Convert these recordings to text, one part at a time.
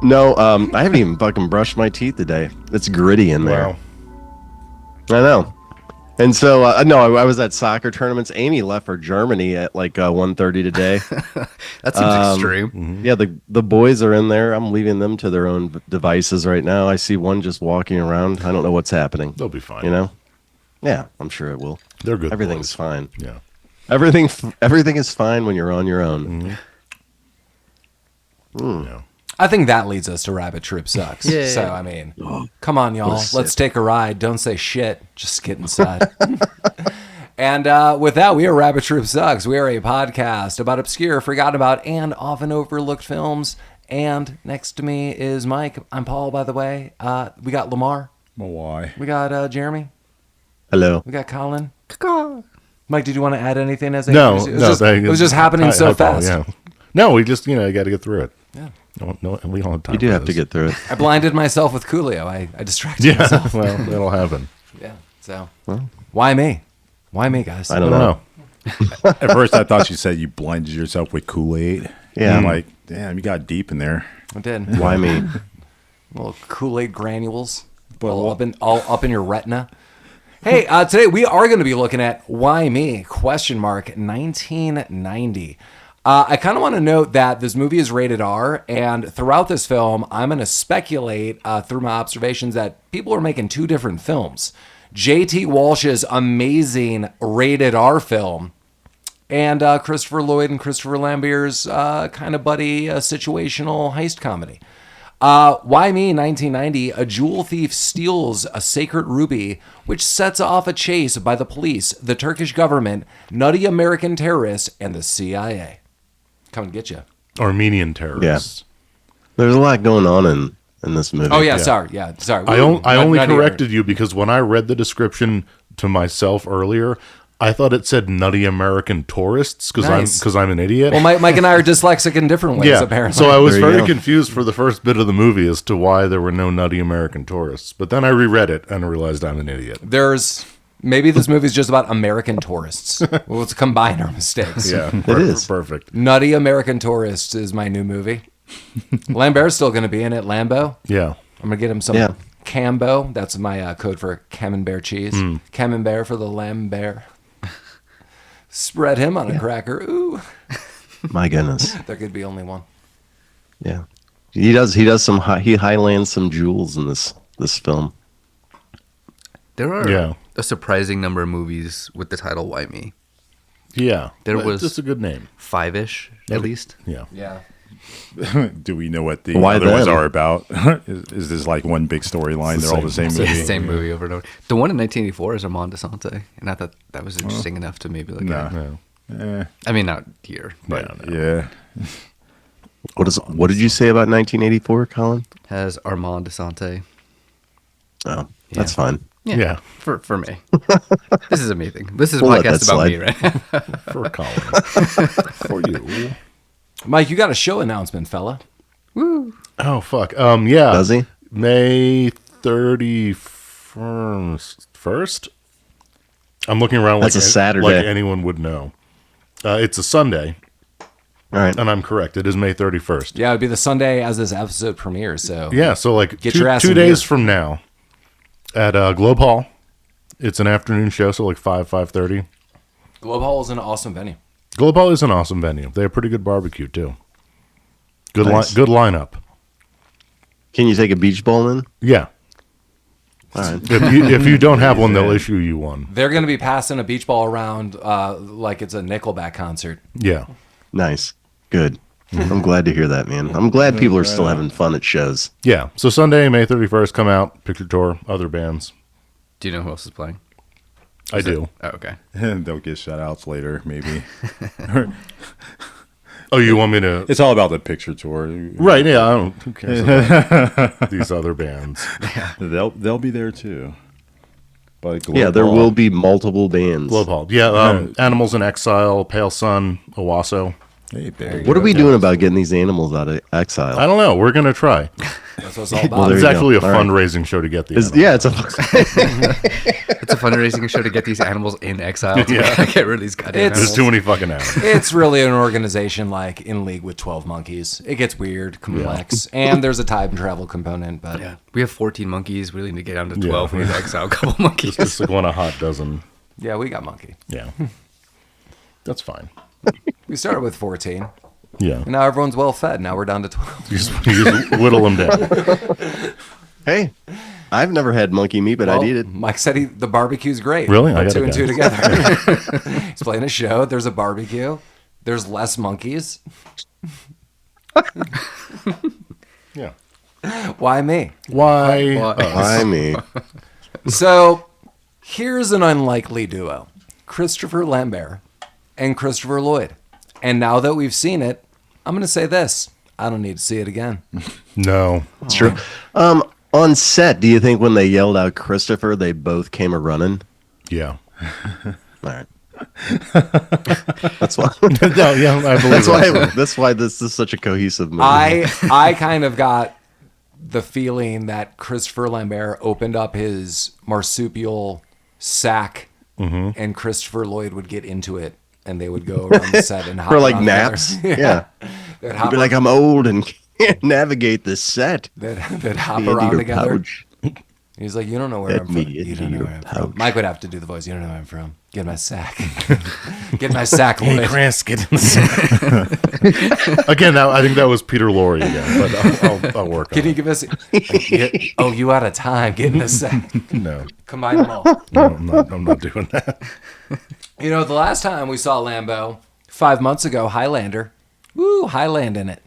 No, I haven't even fucking brushed my teeth today. It's gritty in there. Wow. I know. And so, no, I was at soccer tournaments. Amy left for Germany at like 1:30 today. That seems extreme. Mm-hmm. Yeah, the boys are in there. I'm leaving them to their own devices right now. I see one just walking around. I don't know what's happening. They'll be fine. You know? Yeah, I'm sure it will. They're good. Everything's boys. fine. Yeah. Everything is fine when you're on your own. Yeah. I think that leads us to Rabbit Trip Sucks. Yeah. So, I mean, come on, y'all. Let's take a ride. Don't say shit. Just get inside. And with that, we are Rabbit Trip Sucks. We are a podcast about obscure, forgotten about, and often overlooked films. And next to me is Mike. I'm Paul, by the way. We got Lamar. Well, why? We got Jeremy. Hello. We got Collin. Mike, did you want to add anything as No, it was just happening so fast. Yeah. No, we just, you got to get through it. Yeah. No, we don't have time. You do for have to this. get through it. I blinded myself with Coolio. I distracted Yeah, myself. well, that'll happen. Yeah. So, why me? Why me, guys? I don't know. At first, I thought you said you blinded yourself with Kool-Aid. Yeah. I'm like, damn, you got deep in there. I did. Why me? Little Kool-Aid granules But all up in your retina. Hey, today we are going to be looking at Why Me? 1990. I kind of want to note that this movie is rated R, and throughout this film, I'm going to speculate through my observations that people are making two different films. J.T. Walsh's amazing rated R film, and Christopher Lloyd and Christopher Lambert's kind of buddy situational heist comedy. Why Me? 1990, a jewel thief steals a sacred ruby, which sets off a chase by the police, the Turkish government, nutty American terrorists, and the CIA. Come and get you. Armenian terrorists. There's a lot going on in this movie. Oh, yeah, sorry. I only Nutty corrected you because when I read the description to myself earlier, I thought it said nutty American tourists because I'm an idiot. Well, Mike and I are dyslexic in different ways, apparently. So I was There you very go. confused for the first bit of the movie as to why there were no nutty American tourists. But then I reread it and realized I'm an idiot. Maybe this movie is just about American tourists. Well, let's combine our mistakes. Yeah, It is. perfect. Nutty American Tourists is my new movie. Lambert's still going to be in it, Lambo. Yeah. I'm going to get him some Yeah. Cambo. That's my code for Camembert cheese. Camembert for the Lambert. Spread him on a cracker. Ooh. My goodness. There could be only one. Yeah. He does he highlands some jewels in this film. There are Yeah. a surprising number of movies with the title Why Me? Yeah. There But was- just a good name. 5-ish, at least. Yeah. Yeah. Do we know what the Why other ones them? are about? is this like one big storyline? They're all the same It's the movie? same movie over and over. The one in 1984 is Armand Desante, and I thought that was interesting enough to maybe look at. No. I mean, not here, but Yeah. What did you say about 1984, Colin? has Armand Desante. Oh, that's Yeah. fine. Yeah. For me. This is amazing. This is a We'll let that podcast about me, slide. right? For Collin. For you. Mike, you got a show announcement, fella. Oh, fuck. Yeah. Does he? May 31st? I'm looking around That's a Saturday. like anyone would know. It's a Sunday, All right. and I'm correct. It is May 31st. Yeah, it'd be the Sunday as this episode premieres. So Yeah, so like Get two, your ass 2 in days here. from now at Globe Hall. It's an afternoon show, so like 5:30. Globe Hall is an awesome venue. Globe Hall is an awesome venue. They have pretty good barbecue too. Good Nice. good lineup. Can you take a beach ball in? Yeah. All right. If you don't have one, they'll issue you one. They're going to be passing a beach ball around like it's a Nickelback concert. Yeah. Nice. Good. I'm glad to hear that, man. I'm glad people are still having fun at shows. Yeah. So Sunday, May 31st, come out, picture tour, other bands. Do you know who else is playing? I do. Oh, okay. They'll get shout outs later, maybe. Oh, you want me to? It's all about the picture tour. Right. Yeah. I don't. Who cares about these other bands? They'll be there too. But Yeah, there will be multiple bands. Globe Hall. Yeah. Animals in Exile, Pale Sun, Owasso. Hey, Barry. What are we doing about getting these animals out of exile? I don't know. We're gonna try. That's what it's all about. there It's you actually a go. All right. fundraising show to get the animals. Yeah, it's a. It's a fundraising show to get these animals in exile. To get rid of these goddamn It's- There's animals. too many fucking animals. It's really an organization like in league with 12 monkeys. It gets weird, complex, and there's a time travel component. But Yeah, we have 14 monkeys. We need to get down to 12. We need to exile a couple monkeys. It's like one a hot dozen. yeah, we got monkey. Yeah. That's fine. We started with 14, Yeah. and now everyone's well fed. Now we're down to 12. You just whittle them down. Hey, I've never had monkey meat, but I Well, eat it. Mike said the barbecue's great. Really? I Put gotta two and go. two together. He's playing a show. There's a barbecue. There's less monkeys. Yeah. Why me? Why? I mean, So here's an unlikely duo: Christopher Lambert and Christopher Lloyd. And now that we've seen it, I'm going to say this: I don't need to see it again. No. it's true. On set, do you think when they yelled out Christopher, they both came a running? Yeah. All right. That's why. No, yeah, I believe That's why this is such a cohesive movie. I kind of got the feeling that Christopher Lambert opened up his marsupial sack, and Christopher Lloyd would get into it, and they would go around the set and hop For like around naps. together. Yeah. They'd You'd hop, be like, I'm old and can't navigate this set. they'd hop Into around your together. pouch. He's like, you don't know where Let I'm from. me You into don't know your where I'm from. pouch. Mike would have to do the voice. You don't know where I'm from. Get my sack. Get my sack, Lloyd. Chris, get in the sack. Again, I think that was Peter Lorre again, but I'll work Can on you it. give us? Oh, you out of time? Get in the sack. No. Combine them all. No, I'm not doing that. You know, the last time we saw Lambo, 5 months ago, Highlander. Woo, Highland in it.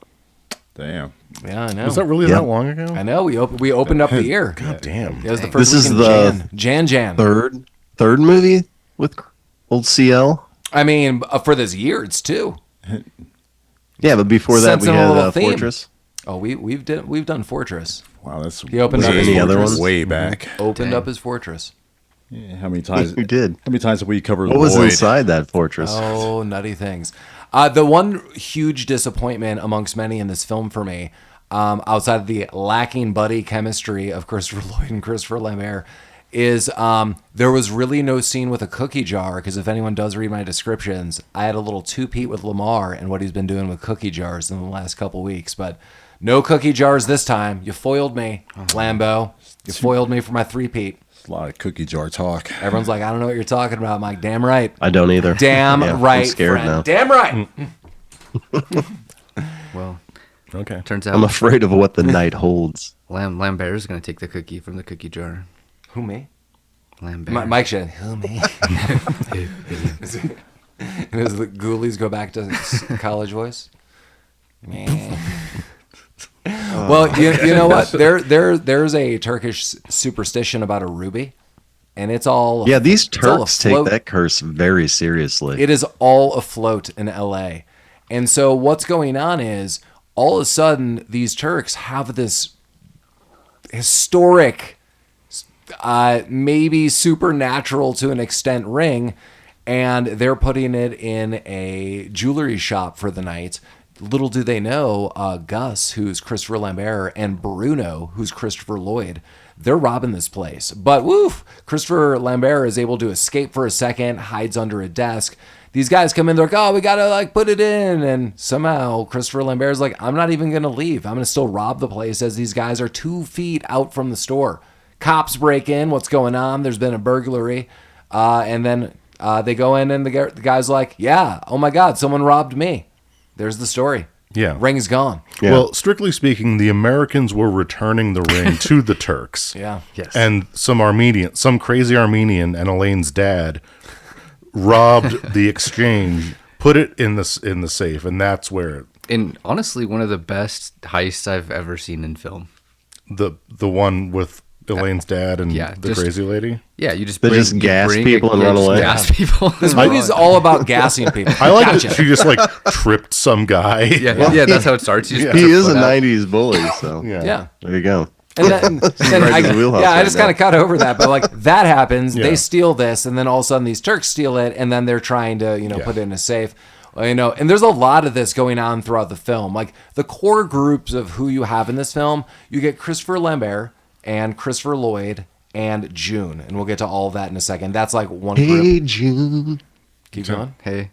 Damn. Yeah, I know. Was that really Yeah. that long ago? I know. We opened up the year. God damn. It was the first This is week in the Jan. Third movie with old CL. I mean, for this year, it's two. Yeah, but before that we Sensing a had little theme. Fortress. Oh, we've done Fortress. Wow, that's He opened up his way, other ones? way back. Opened up his Fortress. Yeah, how many times? We did. How many times have we covered What was Lloyd? inside that fortress? Oh, nutty things. The one huge disappointment amongst many in this film for me, outside of the lacking buddy chemistry of Christopher Lloyd and Christopher Lambert, is there was really no scene with a cookie jar. Because if anyone does read my descriptions, I had a little two-peat with Lamar and what he's been doing with cookie jars in the last couple weeks. But no cookie jars this time. You foiled me, Lambo. You foiled me for my three-peat. A lot of cookie jar talk. Everyone's like, I don't know what you're talking about, Mike. Damn right. I don't either. Damn Yeah, right, I'm scared friend. now. Damn right. Well, Okay. turns out I'm afraid of what the night holds. Lambert is going to take the cookie from the cookie jar. Who, me? Lambert. Mike should. Who, me? Does the ghoulies go back to college voice? Meh. Well, you know what? There's a Turkish superstition about a ruby, and it's all Yeah, these it's all Turks take afloat. that curse very seriously. It is all afloat in LA. And so what's going on is all of a sudden these Turks have this historic, maybe supernatural to an extent ring, and they're putting it in a jewelry shop for the night. Little do they know, Gus, who's Christopher Lambert, and Bruno, who's Christopher Lloyd, they're robbing this place. But woof, Christopher Lambert is able to escape for a second, hides under a desk. These guys come in, they're like, oh, we got to put it in. And somehow Christopher Lambert's like, I'm not even going to leave. I'm going to still rob the place as these guys are 2 feet out from the store. Cops break in. What's going on? There's been a burglary. And then they go in and the guy's like, yeah, oh my God, someone robbed me. There's the story. Yeah. Ring's gone. Yeah. Well, strictly speaking, the Americans were returning the ring to the Turks. Yeah. Yes. And some crazy Armenian and Elaine's dad robbed the exchange, put it in the safe, and that's where And honestly, one of the best heists I've ever seen in film. the one with Elaine's dad and Yeah, the just- crazy lady. Yeah, you just They bring, just you gas bring people and run just away? Gas people. This movie's all about gassing people. I like Gotcha. that she just tripped some guy. Yeah, that's how it starts. You just He put your is a foot out. '90s bully, so Yeah. there you go. And then Right in his wheelhouse I right just now. kind of cut over that, but that happens. Yeah. They steal this, and then all of a sudden these Turks steal it, and then they're trying to put it in a safe. You know, and there's a lot of this going on throughout the film. Like the core groups of who you have in this film, you get Christopher Lambert and Christopher Lloyd and June, and we'll get to all of that in a second. That's like one group. Hey, June. Keep going. Hey.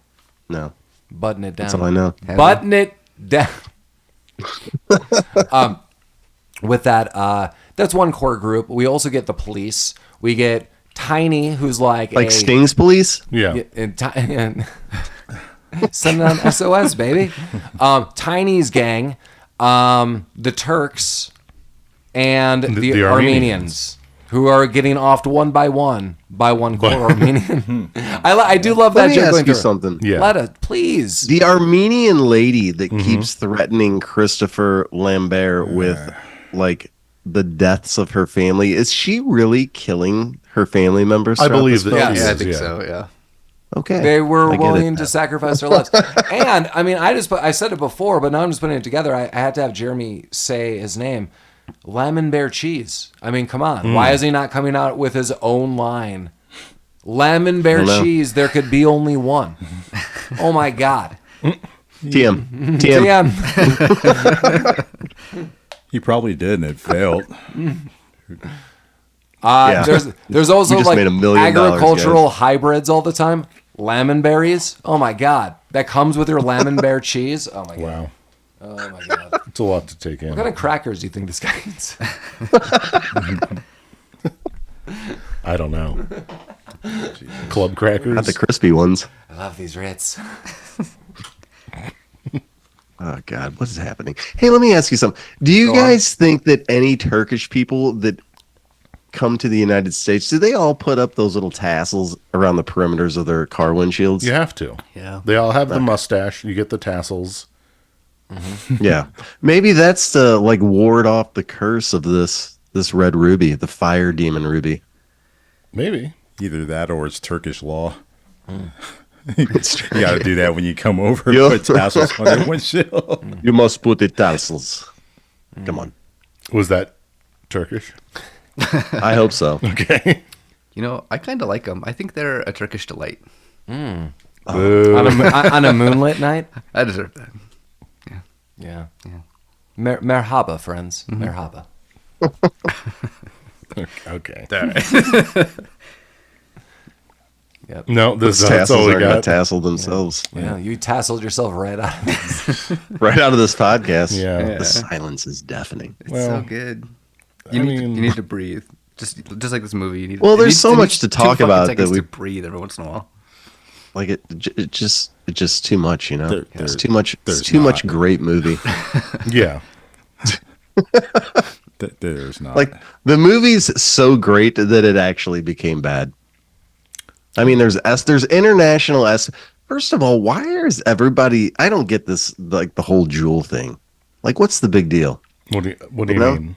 No, Button it down. that's all I know. Button it down. With that, that's one core group. We also get the police. We get Tiny, who's like Sting's police. Yeah. and send on SOS, baby. Tiny's gang, the Turks, and the Armenians, who are getting offed one by one core Armenian. I do love that Let me joke ask going you through. something. Yeah. Let us, please. The Armenian lady that keeps threatening Christopher Lambert with like the deaths of her family, is she really killing her family members? I throughout believe this that film? she Yeah, I is, think yeah. so. Yeah. Okay. They were I get it. willing to sacrifice their lives. And I mean, I said it before, but now I'm just putting it together. I had to have Jeremy say his name. Lambert cheese. I mean, come on. Why is he not coming out with his own line? Lambert cheese, there could be only one. Oh my God. TM. Damn. He probably did, and it failed. Yeah. There's also We just like made $1 million, agricultural guys. hybrids all the time. Lemon berries. Oh my God. That comes with your Lambert cheese. Oh my God. Wow. Oh my God. It's a lot to take in. What kind of crackers do you think this guy eats? I don't know. Club crackers. Not the crispy ones. I love these Ritz. Oh God, what is happening? Hey, let me ask you something. Do you guys think that any Turkish people that come to the United States, do they all put up those little tassels around the perimeters of their car windshields? You have to. Yeah. They all have the mustache. You get the tassels. Yeah. Maybe that's to like ward off the curse of this red ruby, the fire demon ruby. Maybe. Either that or it's Turkish law. It's true. You got to do that when you come over Yeah. and put tassels on your windshield. You must put the tassels. Come on. Was that Turkish? I hope so. Okay. You know, I kind of like them. I think they're a Turkish delight. Boo. On a moonlit night? I deserve that. Yeah. Merhaba, friends. Merhaba. Okay. Yep. No, Those that's all tassels we are going to got. tassel themselves. Yeah, you tasseled yourself right out of this. Right out of this podcast. Yeah. The silence is deafening. It's Well, so good. I You need, mean- you need to breathe. Just like this movie. You need, Well, it there's needs- so it much needs to 2 talk fucking about seconds that we- to breathe every once in a while. Like it's just too much, you know. It's too much. It's there's too much not. great movie. Yeah. There's not. Like the movie's so great that it actually became bad. I mean, there's international S. First of all, why is everybody? I don't get this, like the whole jewel thing. Like, what's the big deal? What do you know? mean?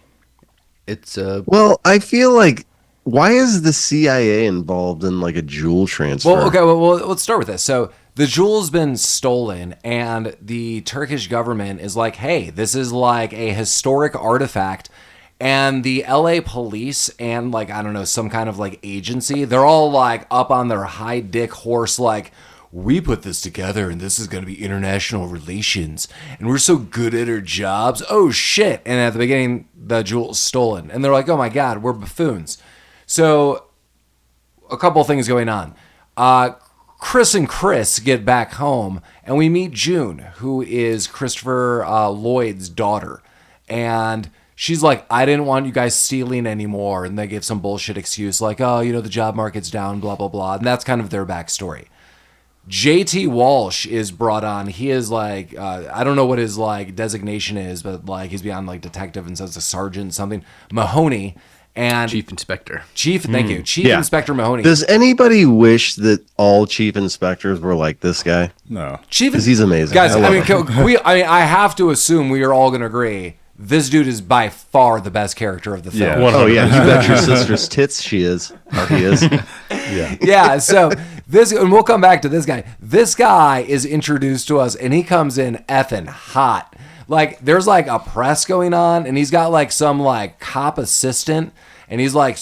It's Well, I feel like why is the CIA involved in like a jewel transfer? Well, okay, well, let's start with this. So the jewel's been stolen, and the Turkish government is like, hey, this is like a historic artifact. And the LA police and like, I don't know, some kind of like agency, they're all like up on their high dick horse, like, we put this together and this is going to be international relations. And we're so good at our jobs. Oh, shit. And at the beginning, the jewel's stolen. And they're like, oh my God, we're buffoons. So a couple things going on. Chris and Chris get back home, and we meet June, who is Christopher Lloyd's daughter. And she's like, I didn't want you guys stealing anymore. And they give some bullshit excuse like, oh, you know, the job market's down, blah, blah, blah. And that's kind of their backstory. JT Walsh is brought on. He is like, I don't know what his like designation is, but like he's beyond like detective and says a sergeant, something. Mahoney. And Chief Inspector. Thank you. Chief Yeah. Inspector Mahoney. Does anybody wish that all chief inspectors were like this guy? no. Chief, 'Cause he's amazing. Guys, I I love mean, him. I have to assume we are all going to agree this dude is by far the best character of the film. Yeah. Oh yeah, you bet your sister's tits she is. Or he is. Yeah. Yeah, so this, and we'll come back to this guy. This guy is introduced to us, and he comes in effing hot. Like, there's like a press going on, and he's got like some like cop assistant, and he's like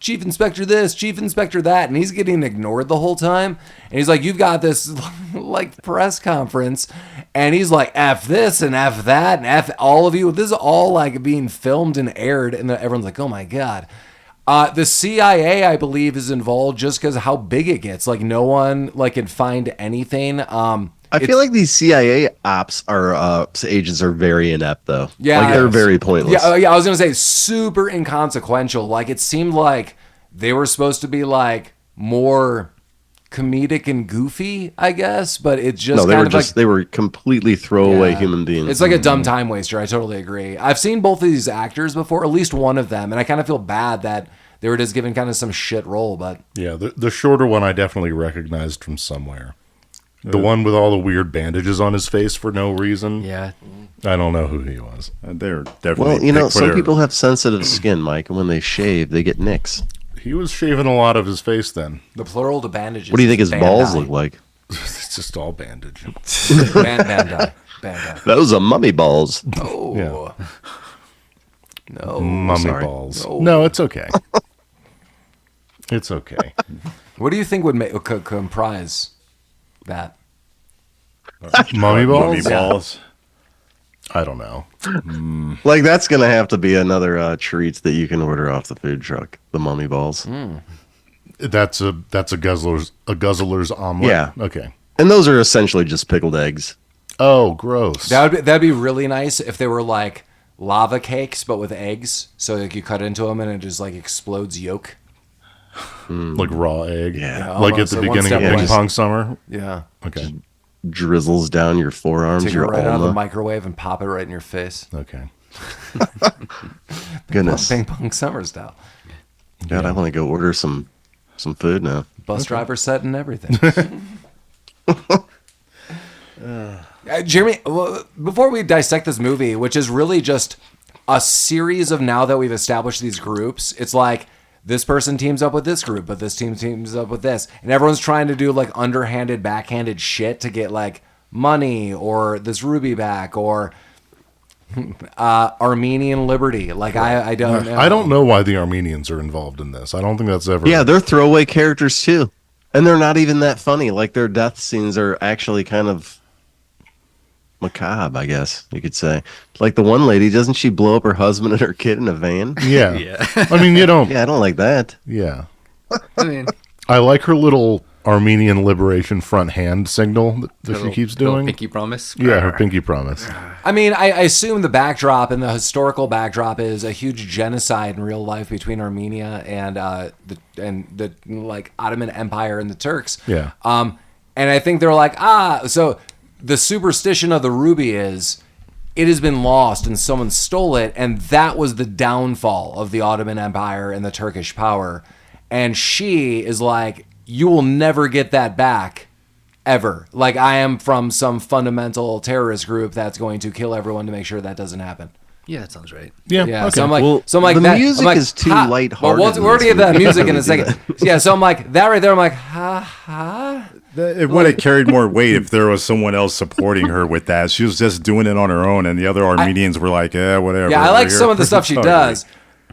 Chief Inspector this, Chief Inspector that, and he's getting ignored the whole time. And he's like, you've got this like press conference, and he's like, F this and F that and F all of you. This is all like being filmed and aired, and everyone's like, oh my God. The CIA, I believe, is involved just because of how big it gets. Like no one like can find anything. I feel like these CIA ops are agents are very inept though. Yeah, like they're very pointless. Yeah, I was gonna say super inconsequential. Like it seemed like they were supposed to be like more comedic and goofy, I guess, but it's just No, they kind were of just like, they were completely throwaway Yeah. human beings. It's like a dumb time waster. I totally agree. I've seen both of these actors before, at least one of them, and I kind of feel bad that they were just given kind of some shit role. But Yeah, the shorter one I definitely recognized from somewhere. The one with all the weird bandages on his face for no reason. Yeah. I don't know who he was. They're definitely. well, you know, some pick-footer. people have sensitive skin, Mike, and when they shave, they get nicks. He was shaving a lot of his face then. the plural to bandages. What do you think his is balls Bandai. look like? It's just all bandage. Bandai. Bandai. Those are mummy balls. Oh. Yeah. No. Mummy sorry. balls. No, it's okay. It's okay. What do you think would could comprise that? Mummy Mummy balls? balls. I don't know. Like that's gonna have to be another treat that you can order off the food truck. The mummy balls, That's a guzzler's omelet. Yeah. Okay. and those are essentially just pickled eggs. Oh, gross. That'd be really nice if they were like lava cakes, but with eggs. So like you cut into them and it just like explodes yolk. Like raw egg. Yeah. Like at Almost. the One beginning step of Ping away. Pong Summer. Yeah. Okay. Drizzles down your forearms, Take it your right out of the ulna. microwave and pop it right in your face. Okay. Goodness, Ping pong summer style. God, I want to go order some food now. Bus driver set and everything. Jeremy, well, before we dissect this movie, which is really just a series of now that we've established these groups, it's like this person teams up with this group, but this team teams up with this. And everyone's trying to do like underhanded, backhanded shit to get like money or this ruby back or Armenian liberty. Like I don't know. I don't know why the Armenians are involved in this. I don't think that's ever. Yeah, they're throwaway characters too, and they're not even that funny. Like their death scenes are actually kind of macabre, I guess you could say. Like the one lady, doesn't she blow up her husband and her kid in a van? Yeah. Yeah. I mean, you don't. Yeah, I don't like that. Yeah. I mean, I like her little Armenian Liberation Front hand signal that she little- keeps little doing. pinky promise. Yeah, her pinky promise. I mean, I assume the backdrop and the historical backdrop is a huge genocide in real life between Armenia and the like Ottoman Empire and the Turks. Yeah. And I think they're like, so the superstition of the ruby is it has been lost and someone stole it, and that was the downfall of the Ottoman Empire and the Turkish power. And she is like, you will never get that back. Ever. Like I am from some fundamental terrorist group that's going to kill everyone to make sure that doesn't happen. Yeah, that sounds right. Yeah. Yeah. Okay. So I'm like, Well, the the music is too lighthearted Well, in we're gonna this get that movie. music in a How do we do second. Yeah. So I'm like that right there. I'm like, ha ha. It would have carried more weight if there was someone else supporting her with that. She was just doing it on her own, and the other Armenians were like, whatever. Yeah, I we're like here." some of the stuff she Oh, does.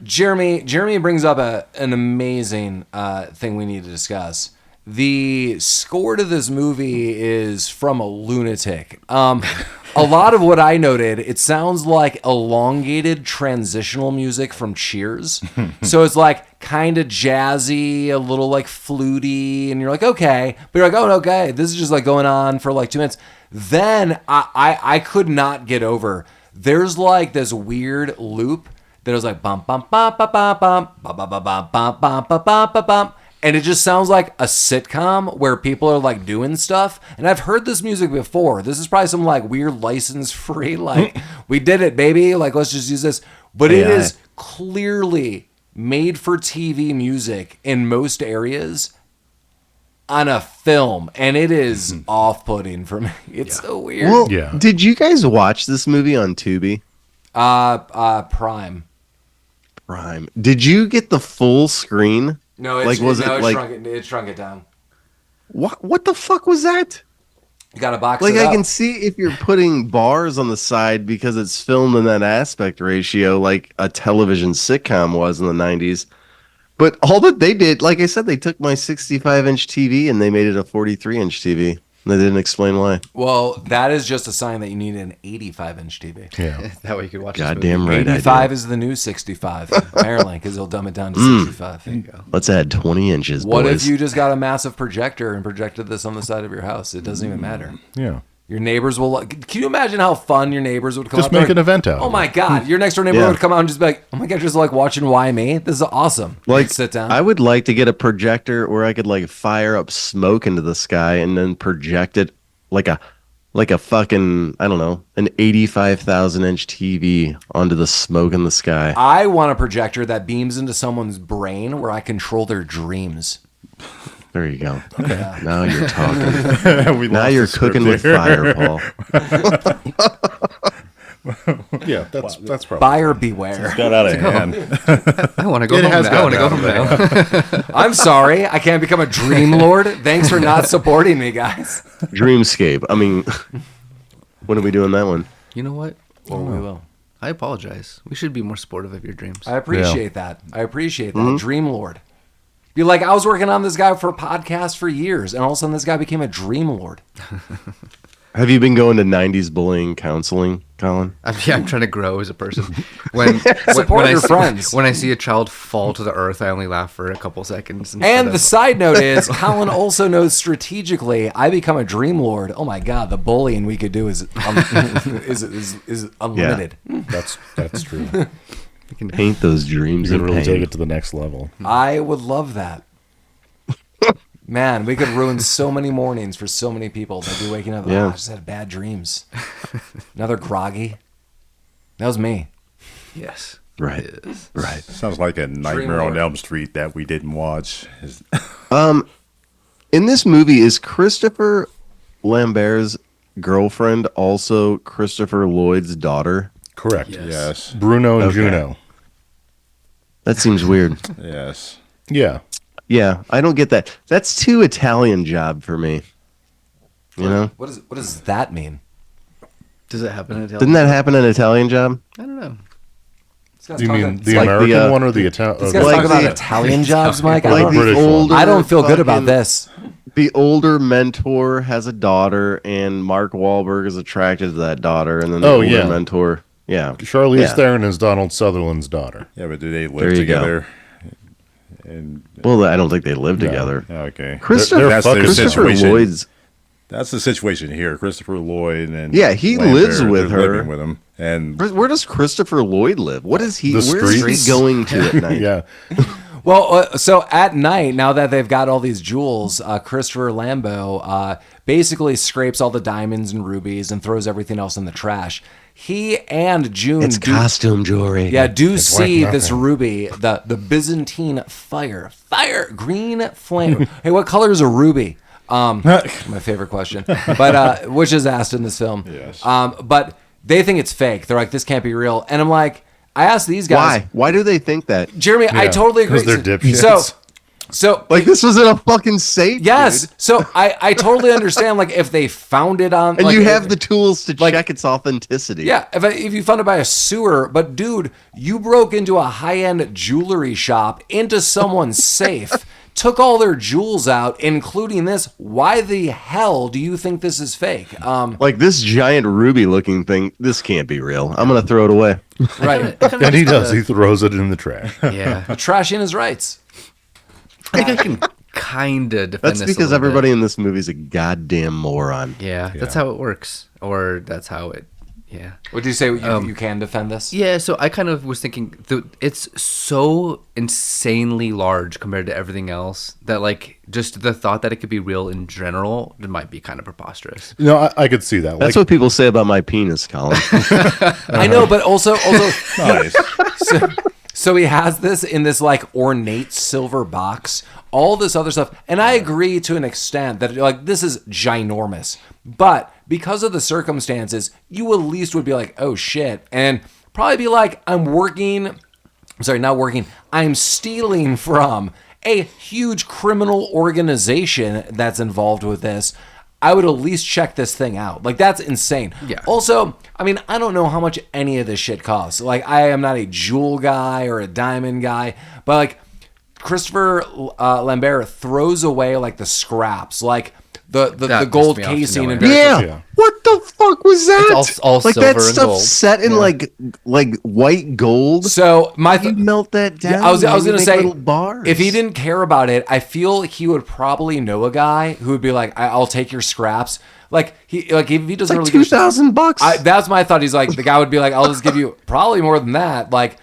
Jeremy brings up an amazing thing we need to discuss. The score to this movie is from a lunatic. A lot of what I noted, it sounds like elongated transitional music from Cheers. So it's like kind of jazzy, a little like fluty, and you're like, okay. But you're like, oh, okay, this is just like going on for like 2 minutes. Then I could not get over. There's like this weird loop that was like bum bum bum bum bum bum bum bum bum bum bum bum bum bum bum. And it just sounds like a sitcom where people are like doing stuff. And I've heard this music before. This is probably some like weird license free, like, we did it, baby. Like, let's just use this. But it AI. is clearly made for TV music in most areas on a film. And it is off putting for me. It's so weird. Well, Yeah. did you guys watch this movie on Tubi? Prime. Prime. Did you get the full screen? No, it's, Like, was it like- it shrunk it down. What the fuck was that? You got to box Like it I up. can see if you're putting bars on the side because it's filmed in that aspect ratio like a television sitcom was in the 90s. But all that they did, like I said, they took my 65-inch TV and they made it a 43-inch TV. And they didn't explain why. Well, that is just a sign that you need an 85-inch TV. Yeah. That way you could watch. Goddamn right. 85 is the new 65, apparently, because they'll dumb it down to 65. There you go. Let's add 20 inches, What boys. if you just got a massive projector and projected this on the side of your house? It doesn't even matter. Yeah. Your neighbors will. Can you imagine how fun your neighbors would come Just out there? make an event out Oh of my it. God. Your next door neighbor Yeah. would come out and just be like, oh my God, just like watching Why Me? This is awesome. Like, sit down. I would like to get a projector where I could like fire up smoke into the sky and then project it like a fucking, I don't know, an 85,000-inch TV onto the smoke in the sky. I want a projector that beams into someone's brain where I control their dreams. There you go. Okay. Now you're talking. Now you're cooking with fire, Paul. Yeah, that's probably. Buyer beware. Got out of hand. I want to go It home. has Now. I want to go gotten home now. I'm sorry. I can't become a dream lord. Thanks for not supporting me, guys. Dreamscape. I mean, when are we doing that one? You know what? Well, we will. I apologize. We should be more supportive of your dreams. I appreciate that. I appreciate that. Dream lord. Be like, I was working on this guy for a podcast for years, and all of a sudden this guy became a dream lord. Have you been going to 90s bullying counseling, Collin? I'm trying to grow as a person. Support your I friends. When I see a child fall to the earth, I only laugh for a couple seconds. And the side note is, Collin also knows strategically, I become a dream lord. Oh my God, the bullying we could do is unlimited. That's true. Paint those dreams You in can really take pain. it to the next level. I would love that. Man, we could ruin so many mornings for so many people. They'd be waking up, Yeah. I just had bad dreams. Another groggy. That was me. yes, Right. it is. Right. Sounds like a Nightmare on Lord. Elm Street that we didn't watch. In this movie, is Christopher Lambert's girlfriend also Christopher Lloyd's daughter? Correct. Yes. Bruno and Okay. Juno. That seems weird. Yes. Yeah. Yeah, I don't get that. That's too Italian job for me. You know? What does that mean? Does it happen in Italian? Didn't that happen in Italian Job? I don't know. This guy's You talking- mean the like the, American one or the Italian? this guy's like talking about the- Italian jobs, Mike? Like I the British one. older I don't feel good about fucking- this. The older mentor has a daughter, and Mark Wahlberg is attracted to that daughter, and then the Oh, older yeah. mentor, yeah. Charlize Yeah. Theron is Donald Sutherland's daughter. Yeah, but do they There live you go. together? And Well, I don't think they live together. okay, Christopher, They're fucking Christopher situation. Lloyd's. That's the situation here. Christopher Lloyd and Yeah, he Lambert, lives with they're her. living with him, and Where does Christopher Lloyd live? What is he? The Where is streets? he going to at night? Yeah. Well, so at night, now that they've got all these jewels, Christopher Lambeau basically scrapes all the diamonds and rubies and throws everything else in the trash. He and June It's costume jewelry. do see like this nothing. ruby, the Byzantine Fire, green flame. Hey, what color is a ruby? My favorite question, but which is asked in this film. Yes. But they think it's fake. They're like, this can't be real. And I'm like, I asked these guys. Why? Why do they think that? Jeremy, I Yeah, totally agree. 'cause they're dipshits. So Like this was in a fucking safe. yes. dude. So I totally understand. Like if they found it on, And like, you have the tools to like- check its authenticity. yeah. If you found it by a sewer, but dude, you broke into a high-end jewelry shop, into someone's safe, took all their jewels out, including this. Why the hell do you think this is fake? Like this giant ruby looking thing, this can't be real. I'm gonna throw it away. Right. And he does. He throws it in the trash. Yeah, Trashing his rights. I think I can kind of defend That's this a because little everybody bit. in this movie is a goddamn moron. Yeah, that's how it works, or that's how it. Yeah. Would you say you can defend this? Yeah, so I kind of was thinking it's so insanely large compared to everything else that like just the thought that it could be real in general it might be kind of preposterous. No, I could see that. That's what people say about my penis, Colin. I know, but also nice. so he has this in this like ornate silver box, all this other stuff, and I agree to an extent that like this is ginormous, but because of the circumstances, you at least would be like, oh shit, and probably be like, I'm stealing from a huge criminal organization that's involved with this. I would at least check this thing out. Like, that's insane. Yeah. Also, I mean, I don't know how much any of this shit costs. Like, I am not a jewel guy or a diamond guy, but like, Christopher Lambert throws away like the scraps, like the That gold pissed me off to casing no and end. Yeah. Yeah. What the fuck was that? It's all like silver that and stuff gold. set in like white gold. So my you melt that down. I was man, going you to make say, little bars. if he didn't care about it, I feel he would probably know a guy who would be like, I'll take your scraps. Like if he doesn't like really give a $2,000. that's my thought. He's like, the guy would be like, I'll just give you probably more than that. But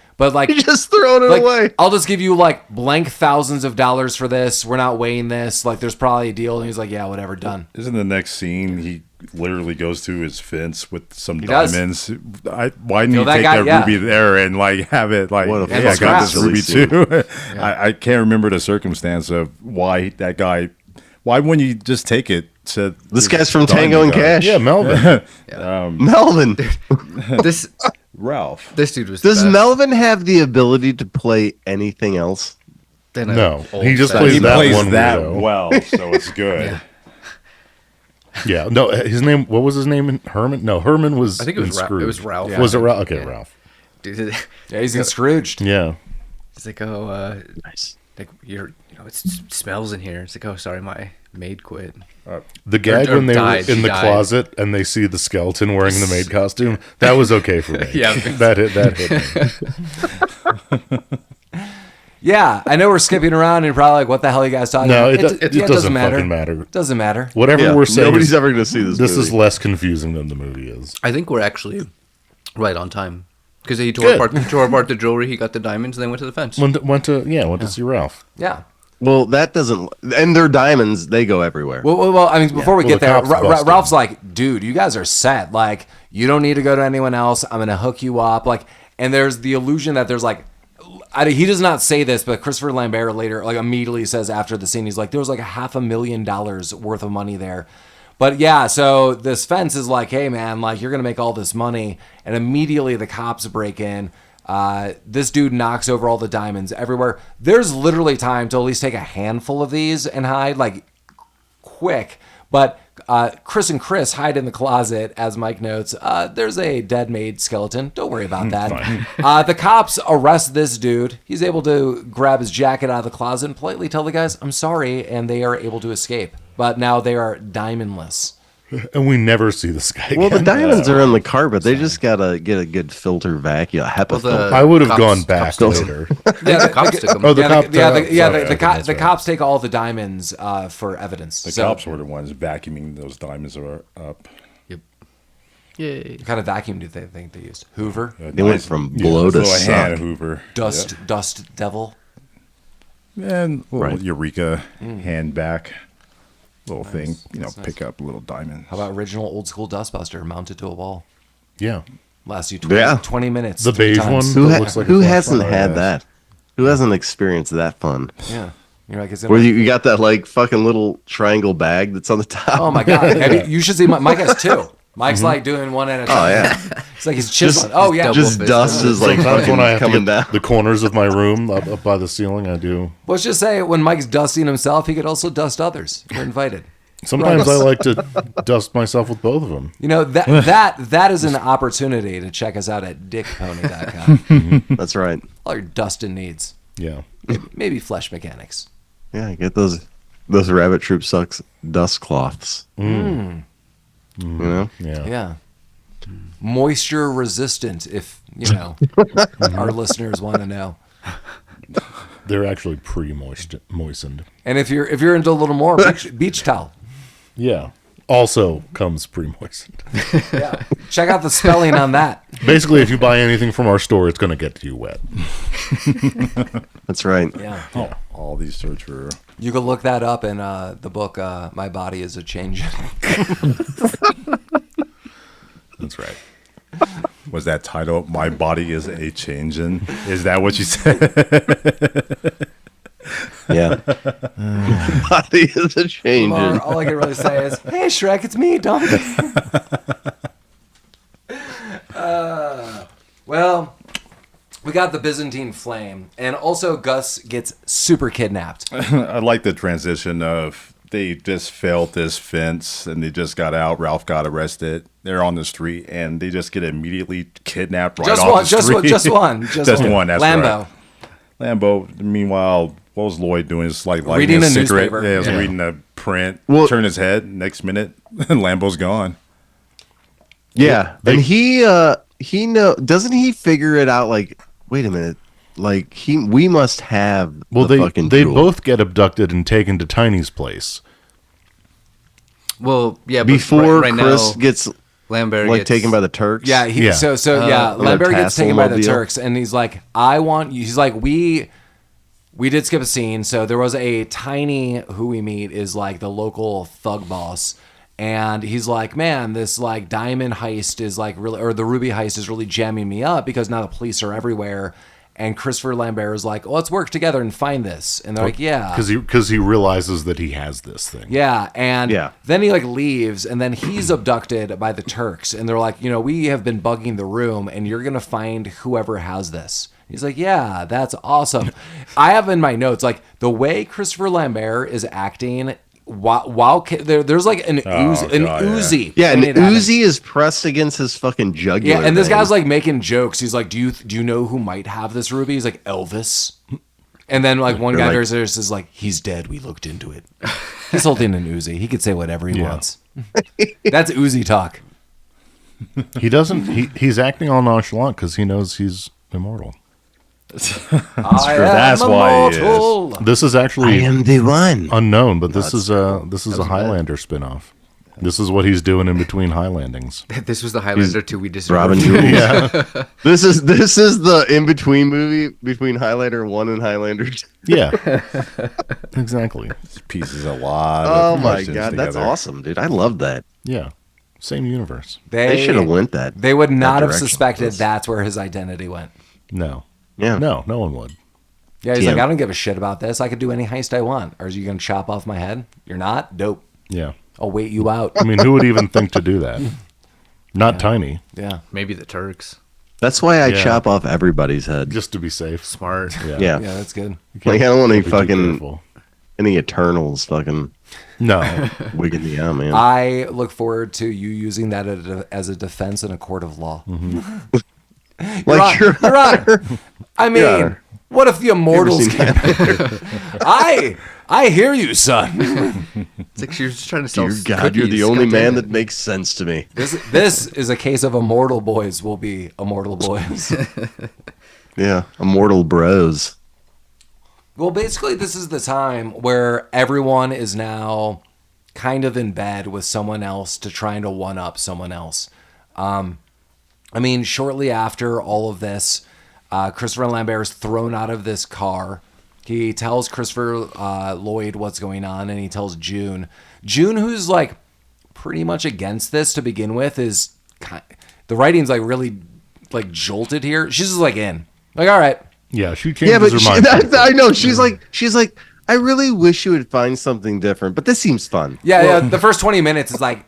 You're just throwing it like, away. I'll just give you like blank thousands of dollars for this. We're not weighing this. Like, there's probably a deal. And he's like, yeah, whatever, done. Isn't the next scene he literally goes to his fence with some does. diamonds? Why didn't Feel you that take guy? that Yeah. ruby there and like have it like, What a hey, I got this fucking ruby scene. too. I can't remember the circumstance of why that guy. Why wouldn't you just take it? To This guy's from diamond Tango and guy? Cash. Yeah, Melvin. Melvin. This Ralph. this dude was. The Does best. Melvin have the ability to play anything else? Then a No, old he just fat- plays He that plays one that weirdo. well, so it's good. Yeah, no, his name. What was his name? Herman? No, Herman was. I think it was in Ralph. It was Scrooge. Ralph. Was it Ralph? Okay, Yeah. Ralph. Dude, Yeah, he's in Scrooged. Yeah. It's like, oh, Nice. like it smells in here. It's like, oh, sorry, my maid quit. The gag or when they died. were in She the died. closet and they see the skeleton wearing the maid costume, that was okay for me. Yeah. that hit me. Yeah, I know we're skipping around and you're probably like, what the hell are you guys talking No, about? it doesn't fucking matter. Doesn't matter. Whatever Yeah, we're saying, nobody's is, ever going to see this. this is movie. less confusing than the movie is. I think we're actually right on time because he Good. tore apart the jewelry. He got the diamonds, and then went to the fence. Went to see Ralph. Yeah. Well, that doesn't. And their diamonds, they go everywhere. Well, I mean, before we Well, get the there, cops busted Ralph's him. like, dude, you guys are set. Like, you don't need to go to anyone else. I'm going to hook you up. Like, and there's the illusion that there's like, he does not say this, but Christopher Lambert later, like, immediately says after the scene, he's like, there was like $500,000 worth of money there. But yeah, so this fence is like, hey, man, like, you're going to make all this money. And immediately the cops break in. This dude knocks over all the diamonds everywhere. There's literally time to at least take a handful of these and hide, like, quick. But Chris and Chris hide in the closet, as Mike notes. There's a dead maid skeleton. Don't worry about that. The cops arrest this dude. He's able to grab his jacket out of the closet and politely tell the guys, I'm sorry, and they are able to escape. But now they are diamondless. And we never see this guy Well, the again. diamonds are on the carpet. They just gotta get a good filter vacuum, a HEPA Well, filter. I would have Cops- gone back cops later. Yeah, the cops took him. Oh, the Yeah, cop. the cops take all the diamonds for evidence. The So, cops were the ones vacuuming those diamonds up. Yay. what kind of vacuum do they think they used? Hoover? They went from blow to little hand suck. Hoover. Dust devil? And little Right. Eureka hand back. Little thing, pick up a little diamond. How about original old school dustbuster mounted to a wall? Yeah, Lasts you 20, Yeah. 20 minutes. the 3 beige times. one. Who, that looks like a who flashlight. hasn't had yes. that? Who hasn't experienced that fun? Yeah. You're like, Where you got that like fucking little triangle bag that's on the top. oh my God. You should see Mike has two. Mike's like doing one at a time. Oh yeah, It's like he's chiseling. Oh yeah. double just fist. dust is like Sometimes fucking when I have to coming get down. the corners of my room up by the ceiling, I do. Let's just say when Mike's dusting himself, he could also dust others. You're invited. Sometimes I like to dust myself with both of them. You know, that is an opportunity to check us out at dickpony.com. That's right. All your dusting needs. Yeah. Maybe flesh mechanics. Yeah, get those Rabbit Troop sucks dust cloths. You know, Yeah. Yeah. Moisture resistant, if, our listeners want to know. They're actually pre-moistened. And if you're into a little more, beach towel. Yeah. Also comes pre-moistened. Yeah. Check out the spelling on that. Basically, if you buy anything from our store, it's going to get to you wet. that's right. Yeah. Oh, all these search for. You can look that up in the book, My Body is a Change. That's right. Was that title? My body is a changing. Is that what you said? Yeah, body is a changing. All I can really say is, hey, Shrek, it's me, Donkey. Well, we got the Byzantine flame, and also Gus gets super kidnapped. I like the transition of they just failed this fence and they just got out. Ralph got arrested. They're on the street and they just get immediately kidnapped right Just off one, the street. just one. Just one. That's Lambo. right. Lambo. Meanwhile, what was Lloyd doing? Just like lighting Reading a a cigarette. newspaper. Yeah, he was Yeah. reading a print. Well- Turn his head. Next minute, Lambo's gone. Yeah, They- and he doesn't he figure it out? Like, wait a minute, like we must have Well, the fucking they jewel. both get abducted and taken to Tiny's place. Well, yeah, but before right Chris now, gets Lambert like gets taken by the Turks. Yeah, Yeah. So the Lambert gets taken by the Tassel-mobile. Turks, and he's like, I want you. He's like, we did skip a scene. So there was a Tiny who we meet is like the local thug boss, and he's like, man, this like diamond heist is like really, or the ruby heist is really jamming me up because now the police are everywhere. And Christopher Lambert is like, let's work together and find this. And they're like, yeah. Because he realizes that he has this thing. Yeah, and Yeah. then he like leaves, and then he's abducted by the Turks, and they're like, we have been bugging the room, and you're gonna find whoever has this. He's like, yeah, that's awesome. I have in my notes like the way Christopher Lambert is acting. Wow, there's like an Uzi. Yeah, and pointed at him. Uzi is pressed against his fucking jugular. Yeah, and this vein. guy's like making jokes. He's like, do you know who might have this ruby? He's like, Elvis. And then like one They're guy like- is like, he's dead. We looked into it. He's holding an Uzi. He could say whatever he Yeah. wants. That's Uzi talk. He doesn't. He's acting all nonchalant because he knows he's immortal. That's why he is. This is I actually am the one. unknown, but this is a Highlander spinoff. This is what he's doing in between Highlandings. This was the Highlander 2 we deserved. Robin Jules. This is the in between movie between Highlander 1 and Highlander 2. Yeah, exactly. This pieces a lot. Oh of my questions god, that's together. awesome, dude. I love that. Yeah, same universe. They should have went that. They would not have direction. suspected that's where his identity went. No, Yeah. no one would. Yeah, he's Damn. like, I don't give a shit about this. I could do any heist I want. Or are you going to chop off my head? You're not? Dope. Yeah, I'll wait you out. I mean, who would even think to do that? Not Tiny, Yeah. Maybe the Turks. That's why I Yeah. chop off everybody's head. just to be safe. Smart. Yeah, Yeah. Yeah, that's good. Like I don't want any Be too fucking careful. any Eternals fucking No, wigging me out, man. I look forward to you using that as a defense in a court of law. like Your Honor. I mean, Honor. what if the immortals seen came? I hear you, son. It's like she was just trying to sell Dear God, you're the cookies. only God man damn that it. makes sense to me. This is a case of immortal boys will be immortal boys. Yeah, immortal bros. Well, basically, this is the time where everyone is now kind of in bed with someone else to trying to one up someone else. I mean, shortly after all of this, Christopher Lambert is thrown out of this car. He tells Christopher Lloyd what's going on, and he tells June. June, who's like pretty much against this to begin with, is the writing's like really like jolted here. She's just like in, like, all right. yeah, she changes Yeah, but her mind. I know she's like, I really wish you would find something different, but this seems fun. Yeah. The first 20 minutes is like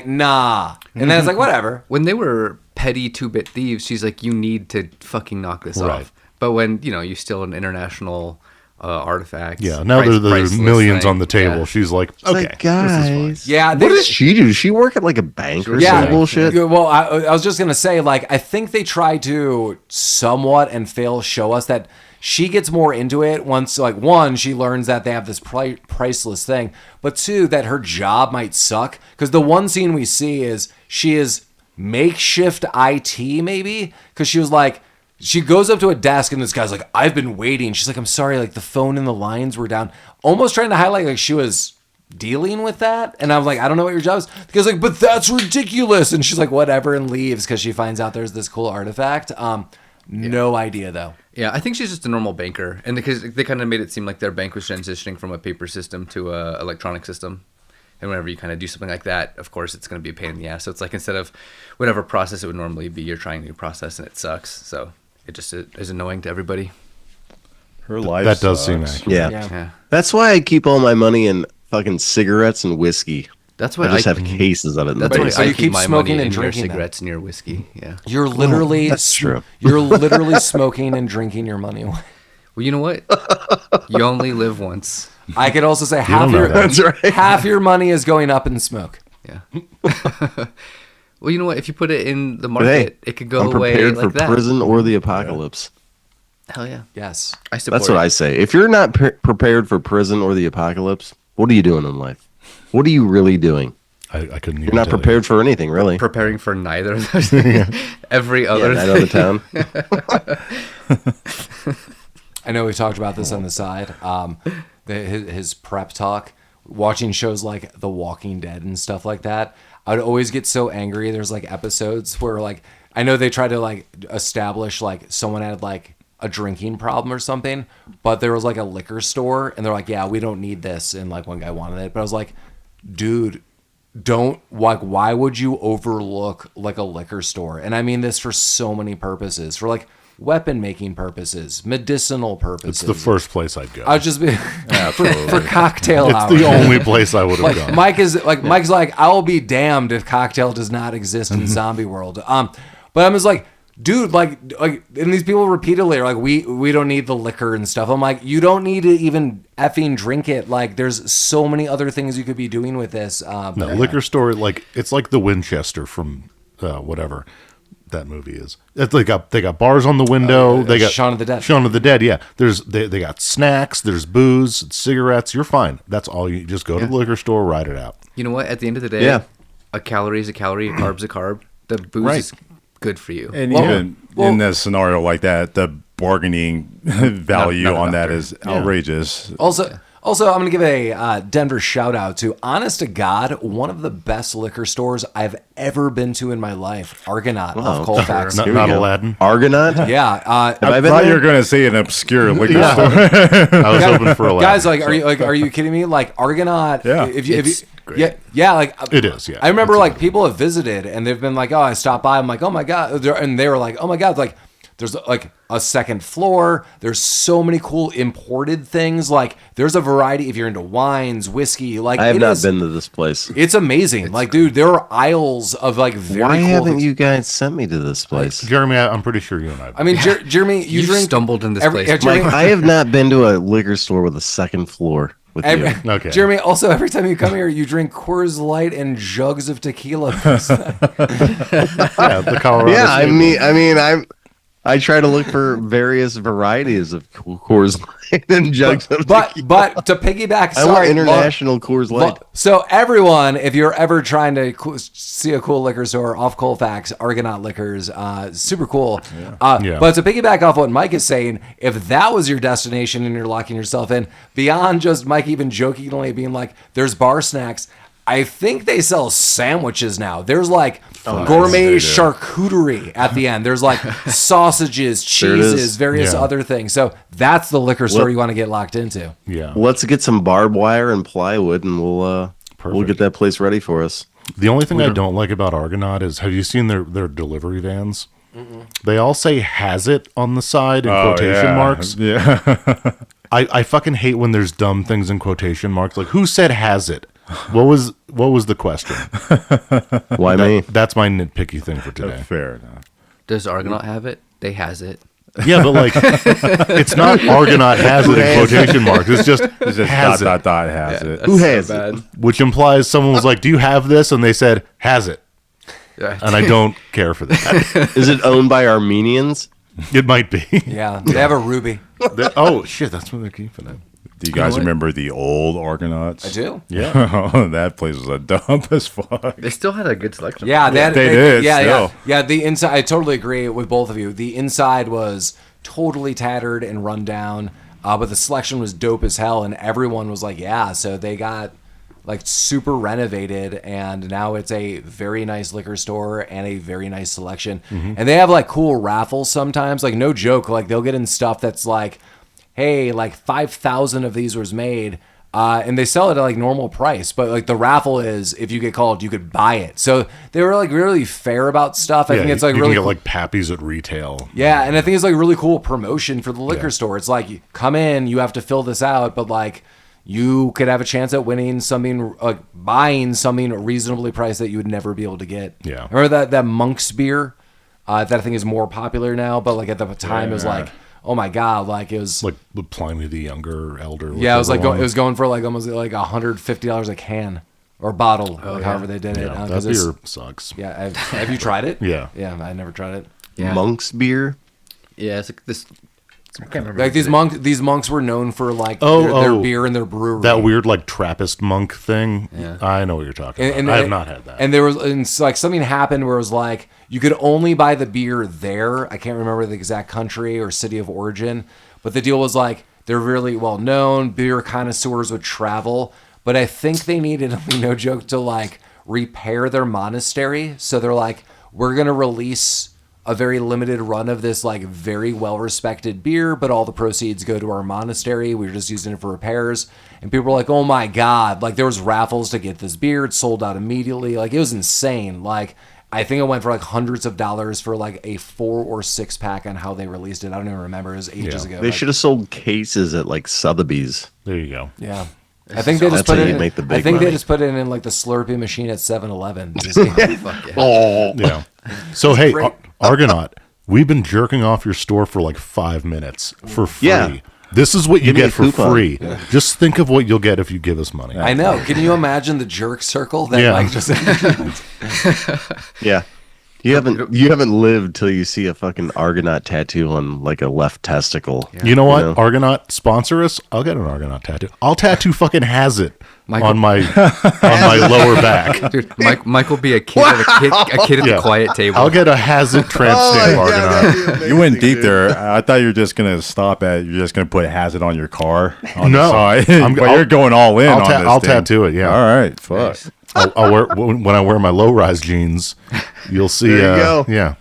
nah, and then it's like whatever. When they were petty 2-bit thieves, she's like, you need to fucking knock this Right. off. But when, you steal an international artifact. Yeah, now there's priceless millions thing, on the table. yeah. She's like, It's okay, like, guys. Yeah, What they- does she do? Does she work at like a bank or Yeah, some bullshit? Yeah, well, I was just gonna say, like, I think they try to somewhat and fail show us that she gets more into it once, like, one, she learns that they have this priceless thing, but two, that her job might suck. Because the one scene we see is she is makeshift IT, maybe, because she was like. She goes up to a desk and this guy's like, I've been waiting. She's like, I'm sorry, like the phone and the lines were down. Almost trying to highlight like she was dealing with that. And I'm like, I don't know what your job is. The guy's like, but that's ridiculous. And she's like, whatever, and leaves because she finds out there's this cool artifact. No idea though. Yeah, I think she's just a normal banker. And because they kind of made it seem like their bank was transitioning from a paper system to a electronic system. And whenever you kind of do something like that, of course, it's going to be a pain in the ass. So it's like instead of whatever process it would normally be, you're trying a new process and it sucks. So it just is annoying to everybody. Her life that does seem sucks. accurate. Yeah. Yeah. That's why I keep all my money in fucking cigarettes and whiskey. That's I why just have cases of it in the That's why basement. So I you keep keep my smoking money and in your drinking them. cigarettes and your whiskey. Yeah. You're literally that's true. You're literally smoking and drinking your money away. Well, you know what? You only live once. I could also say don't half know your that. That's right. half your money is going up in smoke. Yeah. Well, you know what? If you put it in the But hey, market, it could go I'm away prepared like for that. prison or the apocalypse. Hell yeah. Yes. I support That's what I say. If you're not prepared for prison or the apocalypse, what are you doing in life? What are you really doing? I couldn't even You're not tell you. prepared for anything, really. preparing for neither of those. Every other Night of the town. I know we talked about this on the side. His prep talk, watching shows like The Walking Dead and stuff like that, I would always get so angry. There's like episodes where like I know they try to like establish like someone had like a drinking problem or something, but there was like a liquor store and they're like, yeah, we don't need this, and like one guy wanted it, but I was like, dude, why would you overlook like a liquor store? And I mean this for so many purposes, for like weapon making purposes, medicinal purposes. It's the first place I'd go. I'd just be for cocktail It's hour. the only place I would have Like gone. Mike's like, I'll be damned if cocktail does not exist in zombie world. But I'm just like, dude, like, and these people repeatedly are like, we don't need the liquor and stuff. I'm like, you don't need to even effing drink it. Like, there's so many other things you could be doing with this. No, liquor store, like it's like the Winchester from whatever that movie is. They got bars on the window. They got Shaun of the Dead. Shaun of the Dead. Yeah, they got snacks. There's booze, cigarettes. You're fine. That's all. You just go to the liquor store, ride it out. You know what? At the end of the day, Yeah. a calorie is a calorie, a carb's a carb. The booze is good for you. And even in a scenario like that, the bargaining value not on enough that there. is outrageous. Also, I'm going to give a Denver shout out to, honest to God, one of the best liquor stores I've ever been to in my life. Argonaut off Colfax. Not, Here we not go. Aladdin. Argonaut? Yeah. Have I been thought there? you were going to say an obscure liquor store. I was hoping for Aladdin. Guys, are you kidding me? Like Argonaut, Yeah. if you, It's great. yeah, like It is, yeah. I remember It's like people have visited and they've been like, oh, I stopped by. I'm like, oh my god, and they were like, oh my god, like there's like a second floor. There's so many cool imported things. Like there's a variety if you're into wines, whiskey. Like I have it not is- been to this place. It's amazing. Like, dude, there are aisles of like very Why cool haven't things. you guys sent me to this place? Jeremy, I'm pretty sure you and I. I mean, Jeremy, you You've drink stumbled in this place. Jeremy, Mike, I have not been to a liquor store with a second floor with you. Okay. Jeremy, also every time you come here, you drink Coors Light and jugs of tequila. Yeah, the Colorado. Yeah, State. I try to look for various varieties of Coors Light and jugs of but tequila. to piggyback, I want sorry, international Coors Light. So everyone, if you're ever trying to see a cool liquor store off Colfax, Argonaut Liquors, super cool. Yeah. But to piggyback off what Mike is saying, if that was your destination and you're locking yourself in, beyond just Mike even jokingly being like, there's bar snacks, I think they sell sandwiches now. There's like gourmet charcuterie at the end. There's like sausages, There it is. cheeses, various Yeah. other things. So that's the liquor store you want to get locked into. Yeah. Let's get some barbed wire and plywood, and we'll get that place ready for us. The only thing I don't like about Argonaut is, have you seen their delivery vans? They all say "has it" on the side in quotation marks. Yeah. I fucking hate when there's dumb things in quotation marks. Like, who said "has it"? What was the question? Why me? That's my nitpicky thing for today. Fair enough. Does Argonaut have it? They has it. Yeah, but like, it's not Argonaut has it in quotation marks. It's just It's just has it, dot has it. Who has it? which implies someone was like, "Do you have this?" And they said, "Has it," Yeah. and I don't care for that. Is it owned by Armenians? It might be. Yeah, they have a ruby. Oh shit, that's where they're keeping it. Do you guys remember the old Argonauts? I do. Yeah. Oh, that place was a dump as fuck. They still had a good selection. Yeah, they did, Yeah, still. yeah. The inside, I totally agree with both of you. The inside was totally tattered and run down, but the selection was dope as hell, and everyone was like, "Yeah." So they got like super renovated, and now it's a very nice liquor store and a very nice selection. And they have like cool raffles sometimes. Like no joke, like they'll get in stuff that's like, hey, like 5,000 of these was made, and they sell it at like normal price. But like the raffle is, if you get called, you could buy it. So they were like really fair about stuff. I think it's like you really can get cool. like Pappy's at retail. Yeah, and I think it's like really cool promotion for the liquor store. It's like, you come in, you have to fill this out, but like you could have a chance at winning something, like buying something reasonably priced that you would never be able to get. Yeah. Remember that Monk's beer that I think is more popular now, but like at the time it was like, oh my god, like it was Like Pliny the Younger, Elder. yeah, it was like whichever it was going for like almost like $150 a can or bottle, like however they did it. Yeah, 'cause that it's- beer sucks. Yeah, have you tried it? Yeah. yeah, I never tried it. Yeah. Monk's beer? Yeah, it's like this I can't remember. Like these monks were known for like their beer and their brewery. That weird like Trappist monk thing. Yeah. I know what you're talking about. I have not had that. And there was like something happened where it was like you could only buy the beer there. I can't remember the exact country or city of origin, but the deal was like they're really well known. Beer connoisseurs would travel, but I think they needed, no joke, to like repair their monastery. So they're like, we're gonna release a very limited run of this like very well respected beer, but all the proceeds go to our monastery. We were just using it for repairs. And people were like, oh my God, like there was raffles to get this beer. It sold out immediately. Like it was insane. Like I think it went for like hundreds of dollars for like a 4 or 6 pack on how they released it. I don't even remember. It was ages ago. They should have sold cases at like Sotheby's. There you go. Yeah. I think they just That's put how it you in, make the I big think money. they just put it in like the Slurpee machine at 7-Eleven. Fuck yeah. Oh, Yeah. So hey, great. Argonaut, we've been jerking off your store for like 5 minutes for free. Yeah. This is what you Give me get a for coupon. free. Just think of what you'll get if you give us money. I know. Can you imagine the jerk circle that Yeah. like just yeah. You haven't lived till you see a fucking Argonaut tattoo on like a left testicle. You know what? You know? Argonaut, sponsor us. I'll get an Argonaut tattoo. I'll tattoo fucking has it Michael- on my lower back. Dude, Mike will be a kid at the Yeah. quiet table. I'll get a has it tramp stamp Argonaut. You went deep there. I thought you were just gonna stop at. You're just gonna put hazard on your car. On No. the side. But I'll- you're going all in. I'll on ta- this I'll thing. tattoo it, yeah. All right. Fuck. Nice. I'll wear when I wear my low rise jeans. You'll see. There you go. Yeah,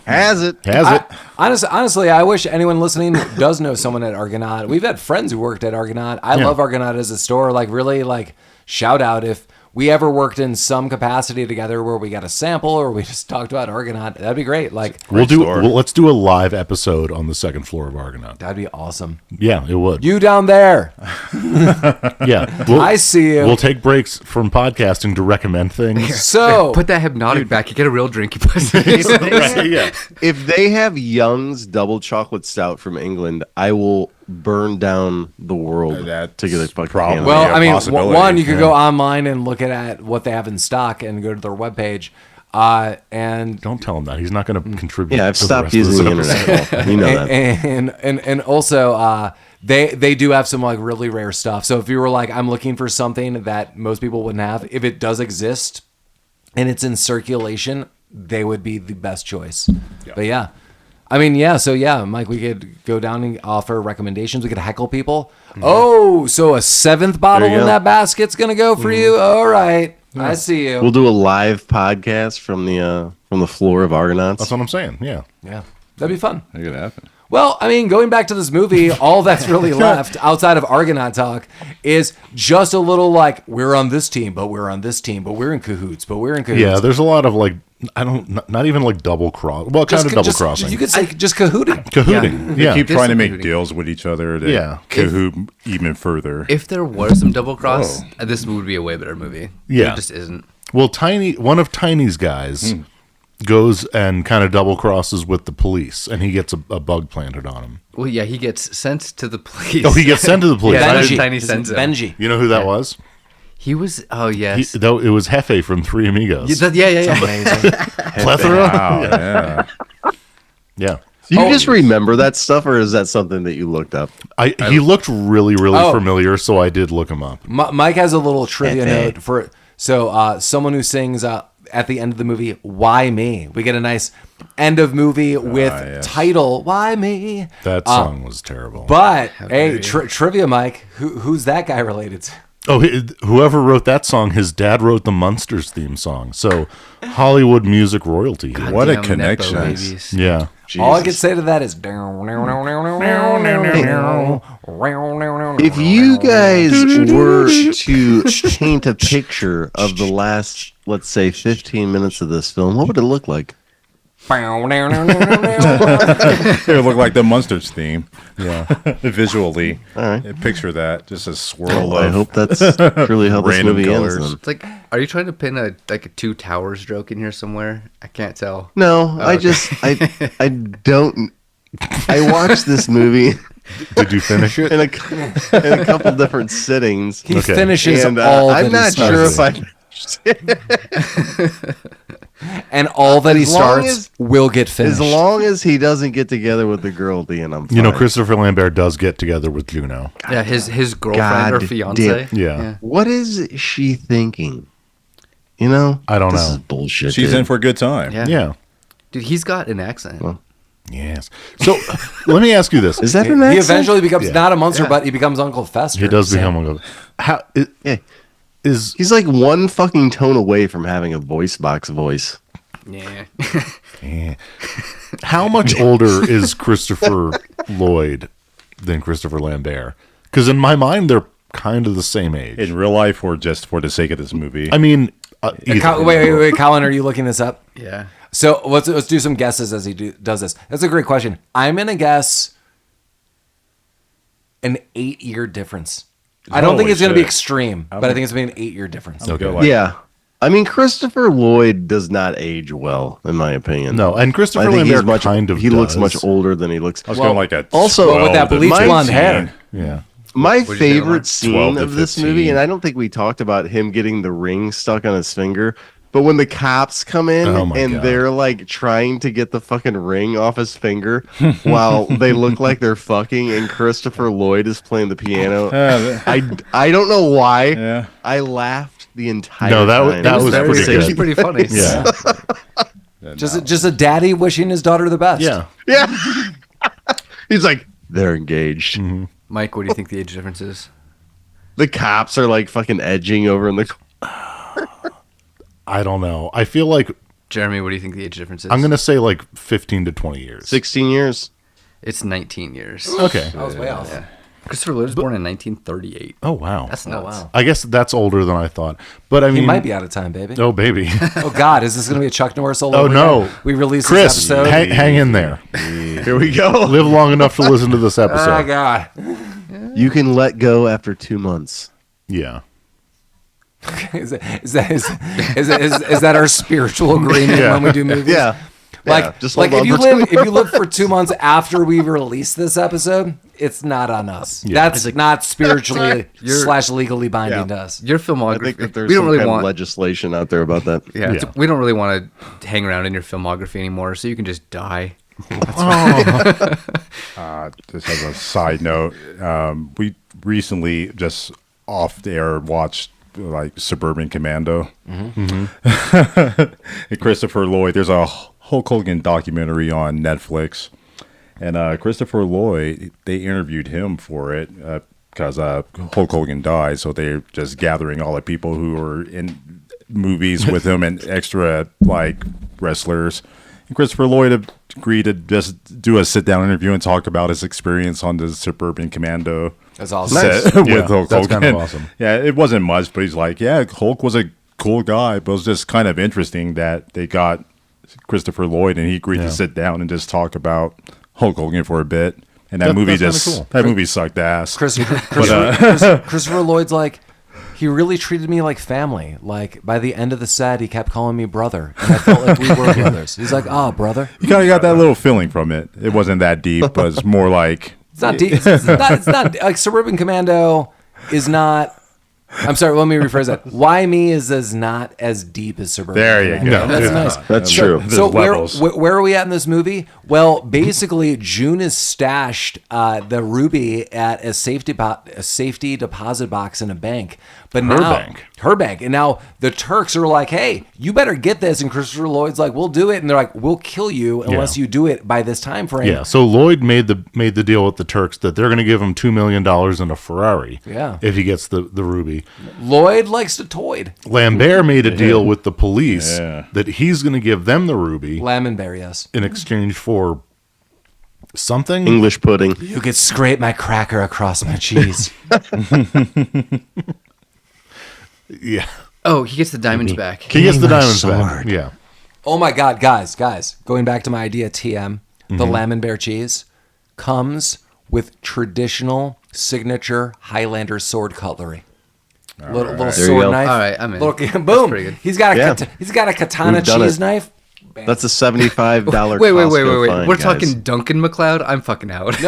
Has it? has it. Honestly, I wish anyone listening does know someone at Argonaut. We've had friends who worked at Argonaut. I Yeah. love Argonaut as a store. Like, really, like, shout out if we ever worked in some capacity together where we got a sample or we just talked about Argonaut. That'd be great. Like, Let's do a live episode on the second floor of Argonaut. that'd be awesome. Yeah, it would. You down there. Yeah, I see you. We'll take breaks from podcasting to recommend things. So, Put that hypnotic back. You get a real drink. You pussy. Yeah. If they have Young's double chocolate stout from England, I will burn down the world That's to get a fucking probably- can of well, it. a I mean, possibility, one, you could yeah. go online and look at what they have in stock and go to their webpage. And Don't tell him that. He's not going to contribute. Yeah, I've to the stopped rest of using the this episode. internet. You know that. and also they do have some like really rare stuff. So if you were like, I'm looking for something that most people wouldn't have, if it does exist and it's in circulation, they would be the best choice. But yeah. I mean, yeah, so yeah, Mike, we could go down and offer recommendations. We could heckle people. Oh, so a 7th bottle There you in go. that basket's gonna go for you? All right. I see you. We'll do a live podcast from the floor of Argonauts. That's what I'm saying. Yeah. Yeah. That'd be fun. Make it happen. Well, I mean, going back to this movie, all that's really left outside of Argonaut talk is just a little like, we're on this team, but we're on this team, but we're in cahoots, but we're in cahoots. Yeah, there's a lot of like, not even like double cross. Well, kind of double crossing. You could say just cahooting. Cahooting. They Yeah. keep trying to make Disappointing. deals with each other to Yeah. cahoot even further. If there was some double cross, this would be a way better movie. Yeah. It just isn't. Well, one of Tiny's guys goes and kind of double crosses with the police, and he gets a bug planted on him. Well, yeah, he gets sent to the police. Oh, he gets sent to the police. Yeah, I Benji. didn't- Tiny Isn't sends him. Benji. You know who that was? He was. Oh yes. Though it was Hefe from Three Amigos. Yeah. Amazing. Plethora. Wow, yeah. Yeah. Do you just remember that stuff, or is that something that you looked up? He looked really, really Oh. familiar, so I did look him up. Mike has a little trivia Hefe. note for someone who sings at the end of the movie, "Why Me?" We get a nice end of movie with yes. title "Why Me?" That song was terrible. But hey, dare you. trivia, Mike, who's that guy related to? Oh, whoever wrote that song, his dad wrote the Munsters theme song. So Hollywood music royalty here. What a Damn connection. Nepo babies. Yeah. All I Jesus. can say to that is, If you guys were to paint a picture of the last, let's say, 15 minutes of this film, what would it look like? It would look like the Munsters theme. Yeah. Visually. All right. Picture that. Just a swirl I of hope that's truly how this random movie colors. ends. Then. It's like, are you trying to pin a Two Towers joke in here somewhere? I can't tell. No, I okay. just I don't. I watched this movie Did you finish it? in a couple different sittings. He Okay. finishes And all I'm that not he sure starts. if I finished. And all that he As long starts as- will get finished. As long as he doesn't get together with the girl at the end, I'm fine. You know, Christopher Lambert does get together with Juno. Yeah, his girlfriend or God fiance. Yeah. What is she thinking? You know? I don't This know. is bullshit. She's dude. in for a good time. Yeah. Yeah. Dude, he's got an accent. Yes. So let me ask you this. Is that an he accent? eventually becomes Yeah. not a monster, but he becomes Uncle Fester. He does Sam. become one of how Yeah. is He's like one fucking tone away from having a voice box voice. Yeah. how much older is Christopher Lloyd than Christopher Lambert? Because in my mind, they're kind of the same age. In real life, or just for the sake of this movie? I mean, either. Wait, Colin, are you looking this up? Yeah. So let's do some guesses as he does this. That's a great question. I'm gonna guess an 8-year difference. I don't think Holy it's gonna be shit. extreme, but I think it's gonna be an 8-year difference. Okay. Go like- Yeah. I mean, Christopher Lloyd does not age well, in my opinion. No, and Christopher I think Lambert he's much. kind of he looks does. much older than he looks. I was going like a also- 12 with that to bleach 15. blonde hair. Yeah. My you say, Omar? favorite scene 12 to of this 15. movie, and I don't think we talked about him getting the ring stuck on his finger, but when the cops come in Oh my and God. they're like trying to get the fucking ring off his finger while they look like they're fucking, and Christopher Lloyd is playing the piano. I don't know why. Yeah. I laughed the entire No, that was- time. that It was That pretty was good. actually pretty funny. Yeah. Just a daddy wishing his daughter the best. Yeah. Yeah. He's like, they're engaged. Mike, what do you think the age difference is? The cops are like fucking edging over in the. I don't know. I feel like Jeremy, what do you think the age difference is? I'm going to say like 15 to 20 years. 16 years. It's 19 years. Okay. I was way off. Yeah. Christopher Lloyd was born in 1938. Oh, wow. That's nuts. wow. I guess that's older than I thought. But I mean, He might be out of time, baby. Oh, baby. Oh God, is this gonna be a Chuck Norris solo? Oh, again? no. We released Chris, this episode. hang in there. Here we go. Live long enough to listen to this Oh episode. God. You can let go after 2 months. Yeah. Is that our spiritual agreement Yeah. when we do movies? Yeah. Like, Yeah, just like hold if on you for 2 live if you live for 2 months after we release this episode, it's not on us. Yeah. That's not spiritually You're- / legally binding Yeah. to us. Your I filmography. think that there's we don't some really kind want. of legislation out there about that. Yeah, Yeah. we don't really want to hang around in your filmography anymore, so you can just die. Just as a side note, we recently just off the air watched like Suburban Commando. And Christopher Lloyd. There's a Hulk Hogan documentary on Netflix, and Christopher Lloyd, they interviewed him for it because Hulk Hogan died, so they're just gathering all the people who were in movies with him and extra like wrestlers. And Christopher Lloyd agreed to just do a sit-down interview and talk about his experience on the Suburban Commando That's awesome. set Yeah, with Hulk that's Hogan. kind of awesome. Yeah, it wasn't much, but he's like, yeah, Hulk was a cool guy, but it was just kind of interesting that they got Christopher Lloyd and he agreed Yeah. to sit down and just talk about Hulk Hogan for a bit. And that That- movie that's just kinda cool. that movie sucked ass. Christopher Lloyd's like, he really treated me like family. Like by the end of the set, he kept calling me brother, and I felt like we were brothers. He's like, "Ah, brother." You kind of got that little feeling from it. It wasn't that deep, but it's more like It's not deep. It's not like Suburban Commando is not. I'm sorry. Let me rephrase that. Why Me is not as deep as Suburban. There you Commando. go. And that's Yeah. nice. That's So- true. There's So levels. where are we at in this movie? Well, basically, June is stashed the ruby at a safety deposit box in a bank. But her bank, and now the Turks are like, "Hey, you better get this." And Christopher Lloyd's like, "We'll do it," and they're like, "We'll kill you unless Yeah. you do it by this time frame." Yeah. So Lloyd made the deal with the Turks that they're going to give him $2 million and a Ferrari. Yeah. If he gets the ruby. Lloyd likes to toy. Lambert made a deal with the police Yeah. that he's going to give them the ruby Lambert, yes. in exchange for something. English pudding. You could scrape my cracker across my cheese. Yeah. Oh, he gets the diamonds back. He gets the my diamonds back. sword. Yeah. Oh my God, guys, going back to my idea, TM, the Lambert cheese comes with traditional signature Highlander sword cutlery. Little There you sword go. knife. All right, I'm in. Little, That's boom. pretty good. He's got a Yeah. he's got a katana We've done cheese it. knife. That's a $75 Wait. Costco find, We're guys. talking Duncan McLeod. I'm fucking out.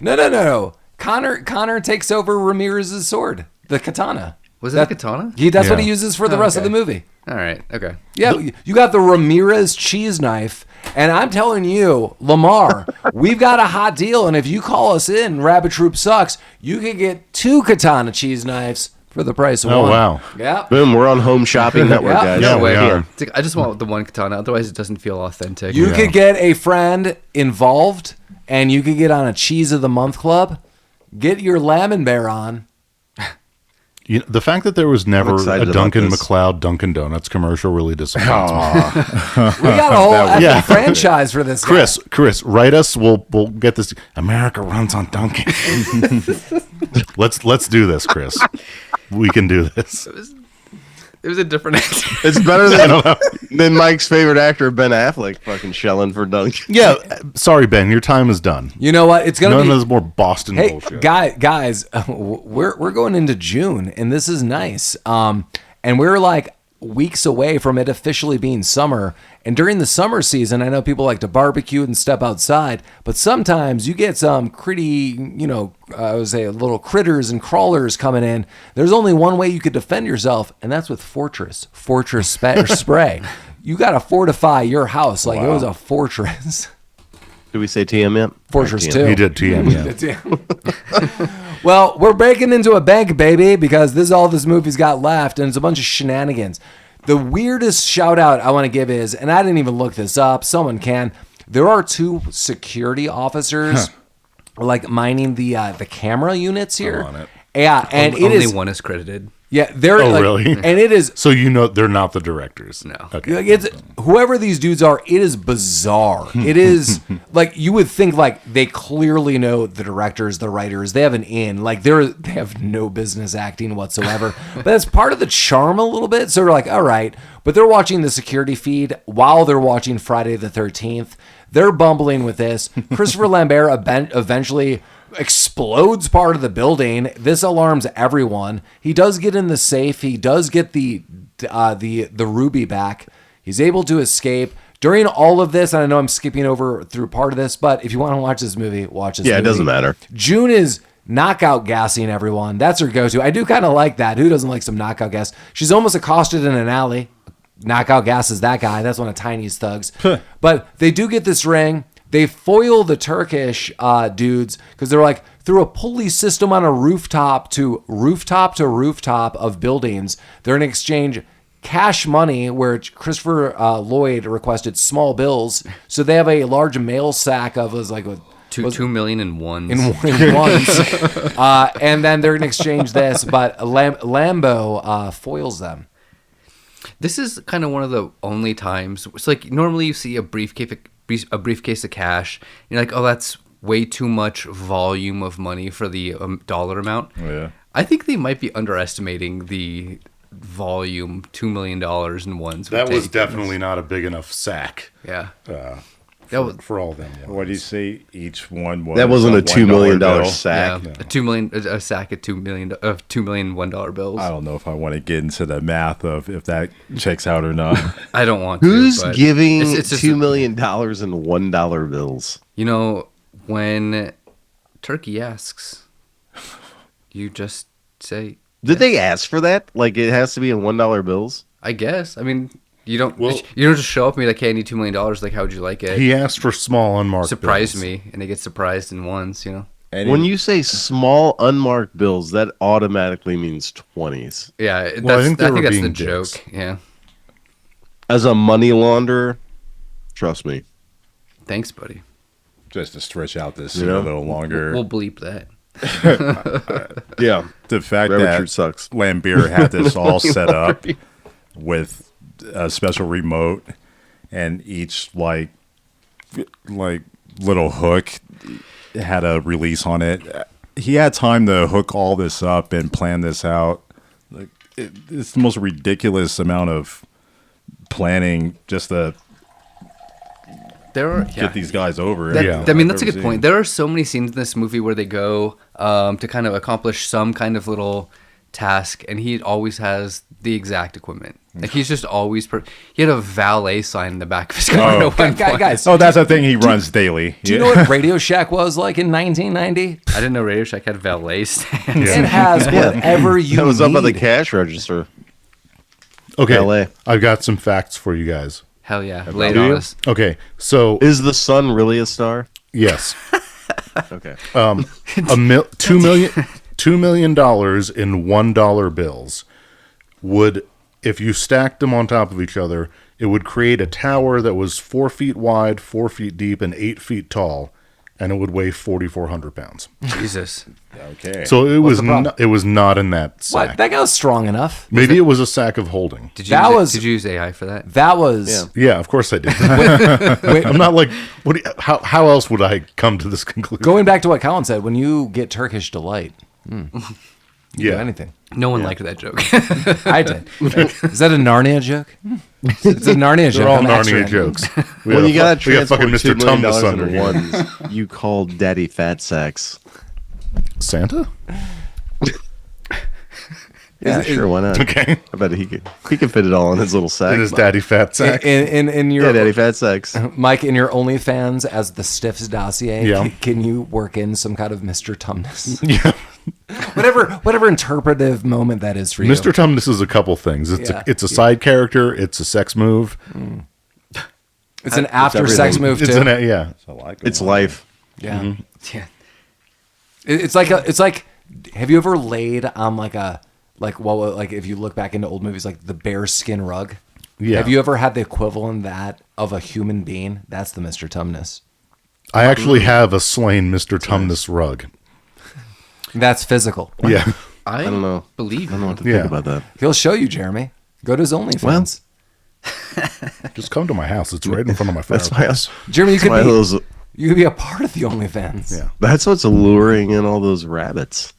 No. Connor takes over Ramirez's sword, the katana. Was it a katana? That's what Yeah. he uses for the rest of the movie. All right. Okay. Yeah, you got the Ramirez cheese knife, and I'm telling you, Lamar, we've got a hot deal, and if you call us in, Rabbit Troop Sucks, you can get 2 katana cheese knives for the price of Oh, one. wow. Yeah. Boom, we're on Home Shopping Network, Yeah. guys. Yeah, we are. It's like, I just want the one katana, otherwise it doesn't feel authentic. You could get a friend involved, and you could get on a Cheese of the Month club. Get your lamb and bear on. You know, the fact that there was never excited a about Dunkin' this. McLeod Dunkin' Donuts commercial really disappoints me. We got a whole effing franchise for this guy. Chris, write us. We'll get this. America runs on Dunkin'. Let's do this, Chris. We can do this. It was a different actor. It's better than Mike's favorite actor, Ben Affleck, fucking shelling for Duncan. Yeah, sorry, Ben. Your time is done. You know what? It's gonna None be. of this more Boston Hey, bullshit. guys, we're going into June, and this is nice. And we're like weeks away from it officially being summer. And during the summer season, I know people like to barbecue and step outside, but sometimes you get some pretty, I would say little critters and crawlers coming in. There's only one way you could defend yourself, and that's with Fortress spray. You got to fortify your house like it was a fortress. Did we say TM yet? Fortress TM. 2. He did TM, yeah. Well, we're breaking into a bank, baby, because this is all this movie's got left, and it's a bunch of shenanigans. The weirdest shout out I want to give is, and I didn't even look this up, someone can. There are 2 security officers like mining the camera units here. I'm on it. Yeah, and Only one is credited. Yeah, they're Oh, like, really? And it is So they're not the directors. No. Okay. like, it's whoever these dudes are, it is bizarre. It is like you would think like they clearly know the directors, the writers, they have an in. Like they have no business acting whatsoever. But that's part of the charm a little bit. So they're like, all right. But they're watching the security feed while they're watching Friday the 13th. They're bumbling with this. Christopher Lambert eventually explodes part of the building. This alarms everyone. He does get in the safe. He does get the ruby back. He's able to escape. During all of this, and I know I'm skipping over through part of this, but if you want to watch this movie, watch this movie. Yeah, it doesn't matter. June is knockout gassing everyone. That's her go-to. I do kind of like that. Who doesn't like some knockout gas? She's almost accosted in an alley. Knockout gas is that guy. That's one of Tiny's thugs. But they do get this ring. They foil the Turkish dudes because they're like through a pulley system on a rooftop to rooftop of buildings. They're in exchange cash money where Christopher Lloyd requested small bills. So they have a large mail sack of $2 million in ones. in ones. And then they're going to exchange this, but Lambo foils them. This is kind of one of the only times. It's like normally you see a briefcase of cash. You're like, oh, that's way too much volume of money for the dollar amount. Oh, yeah. I think they might be underestimating the volume, $2 million in ones. That would was take. definitely not a big enough sack Yeah. that was, for all them. Yeah. What do you say? Each one was That wasn't a $2 million bill? sack. Yeah, a sack of $2 million $1 bills. I don't know if I want to get into the math of if that checks out or not. I don't want Who's to. but giving it's just, $2 million in $1 bills? You know, when Turkey asks, you just say, Did they ask for that? Like it has to be in $1 bills? I guess. I mean, you don't Well- just show up and be like, hey, I need $2 million. Like, how would you like it? He asked for small unmarked Surprise bills. me, and they get surprised in ones, When you say small unmarked bills, that automatically means 20s. Yeah, Well, I think they were that's the being joke. dicks. Yeah. As a money launderer, trust me. Thanks, buddy. Just to stretch out this You know? a little longer. We'll bleep that. Yeah. The fact Rabbit that Troop sucks. Lambert had this all set up with a special remote and each like little hook had a release on it. He had time to hook all this up and plan this out. Like it's the most ridiculous amount of planning just to get these guys over. I mean, that's a good point. There are so many scenes in this movie where they go to kind of accomplish some kind of little task, and he always has the exact equipment. Like he's just always. He had a valet sign in the back of his car. at one point. Guys, Oh, that's the thing he runs daily. do you know what Radio Shack was like in 1990? I didn't know Radio Shack had valet stands. It has whatever you That was up by the need. cash register. Okay, LA. I've got some facts for you guys. Hell yeah, lay it Do on you? us. Okay, so Is the sun really a star? yes, Okay. $2 million in $1 bills would, if you stacked them on top of each other, it would create a tower that was 4 feet wide, 4 feet deep, and 8 feet tall, and it would weigh 4,400 pounds. Jesus. Okay. So it was the problem? it was not in that sack. What? That guy was strong enough. Maybe it was a sack of holding. Did you That use, was- Did you use AI for that? That was. Yeah. Yeah, of course I did. Wait, I'm not like, how else would I come to this conclusion? going back to what Collin said, when you get Turkish delight, you do Yeah. anything. No one liked that joke. I did. Is that a Narnia joke? It's a Narnia joke. They're all I'm Narnia extra. jokes. When you gotta we got fucking transport Mr. $2 million Tumnus under in here. ones, you call daddy fat sacks. Santa? Yeah, sure, why not? Okay. I bet he could fit it all in his little sack. In his daddy fat sack. In your Yeah, daddy fat sacks. Mike, in your OnlyFans as the Stiffs dossier, Yeah. can you work in some kind of Mr. Tumnus? Yeah. whatever interpretive moment that is for you. Mr. Tumnus is a couple things. Yeah. It's a side character. It's a sex move. It's an after sex everything. move It's too. yeah. I like It's life. Yeah. Yeah. It's like have you ever laid on like if you look back into old movies like the bear skin rug? Yeah. Have you ever had the equivalent of that of a human being? That's the Mr. Tumnus. I actually have a slain Mr. Tumnus rug. That's physical. Yeah. I don't know. Believe I don't know what to Yeah. think about that. He'll show you, Jeremy. Go to his OnlyFans. Just come to my house. It's right in front of my That's fireplace. why. Jeremy, you That's why could be those. you could be a part of the OnlyFans. Yeah. That's what's alluring in all those rabbits.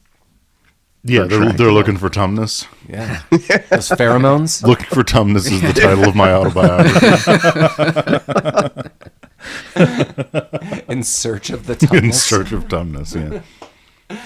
Yeah, they're attracting looking for Tumnus. Yeah. Those pheromones. Looking for Tumnus is the title of my autobiography. In search of the Tumnus. In search of Tumnus, yeah.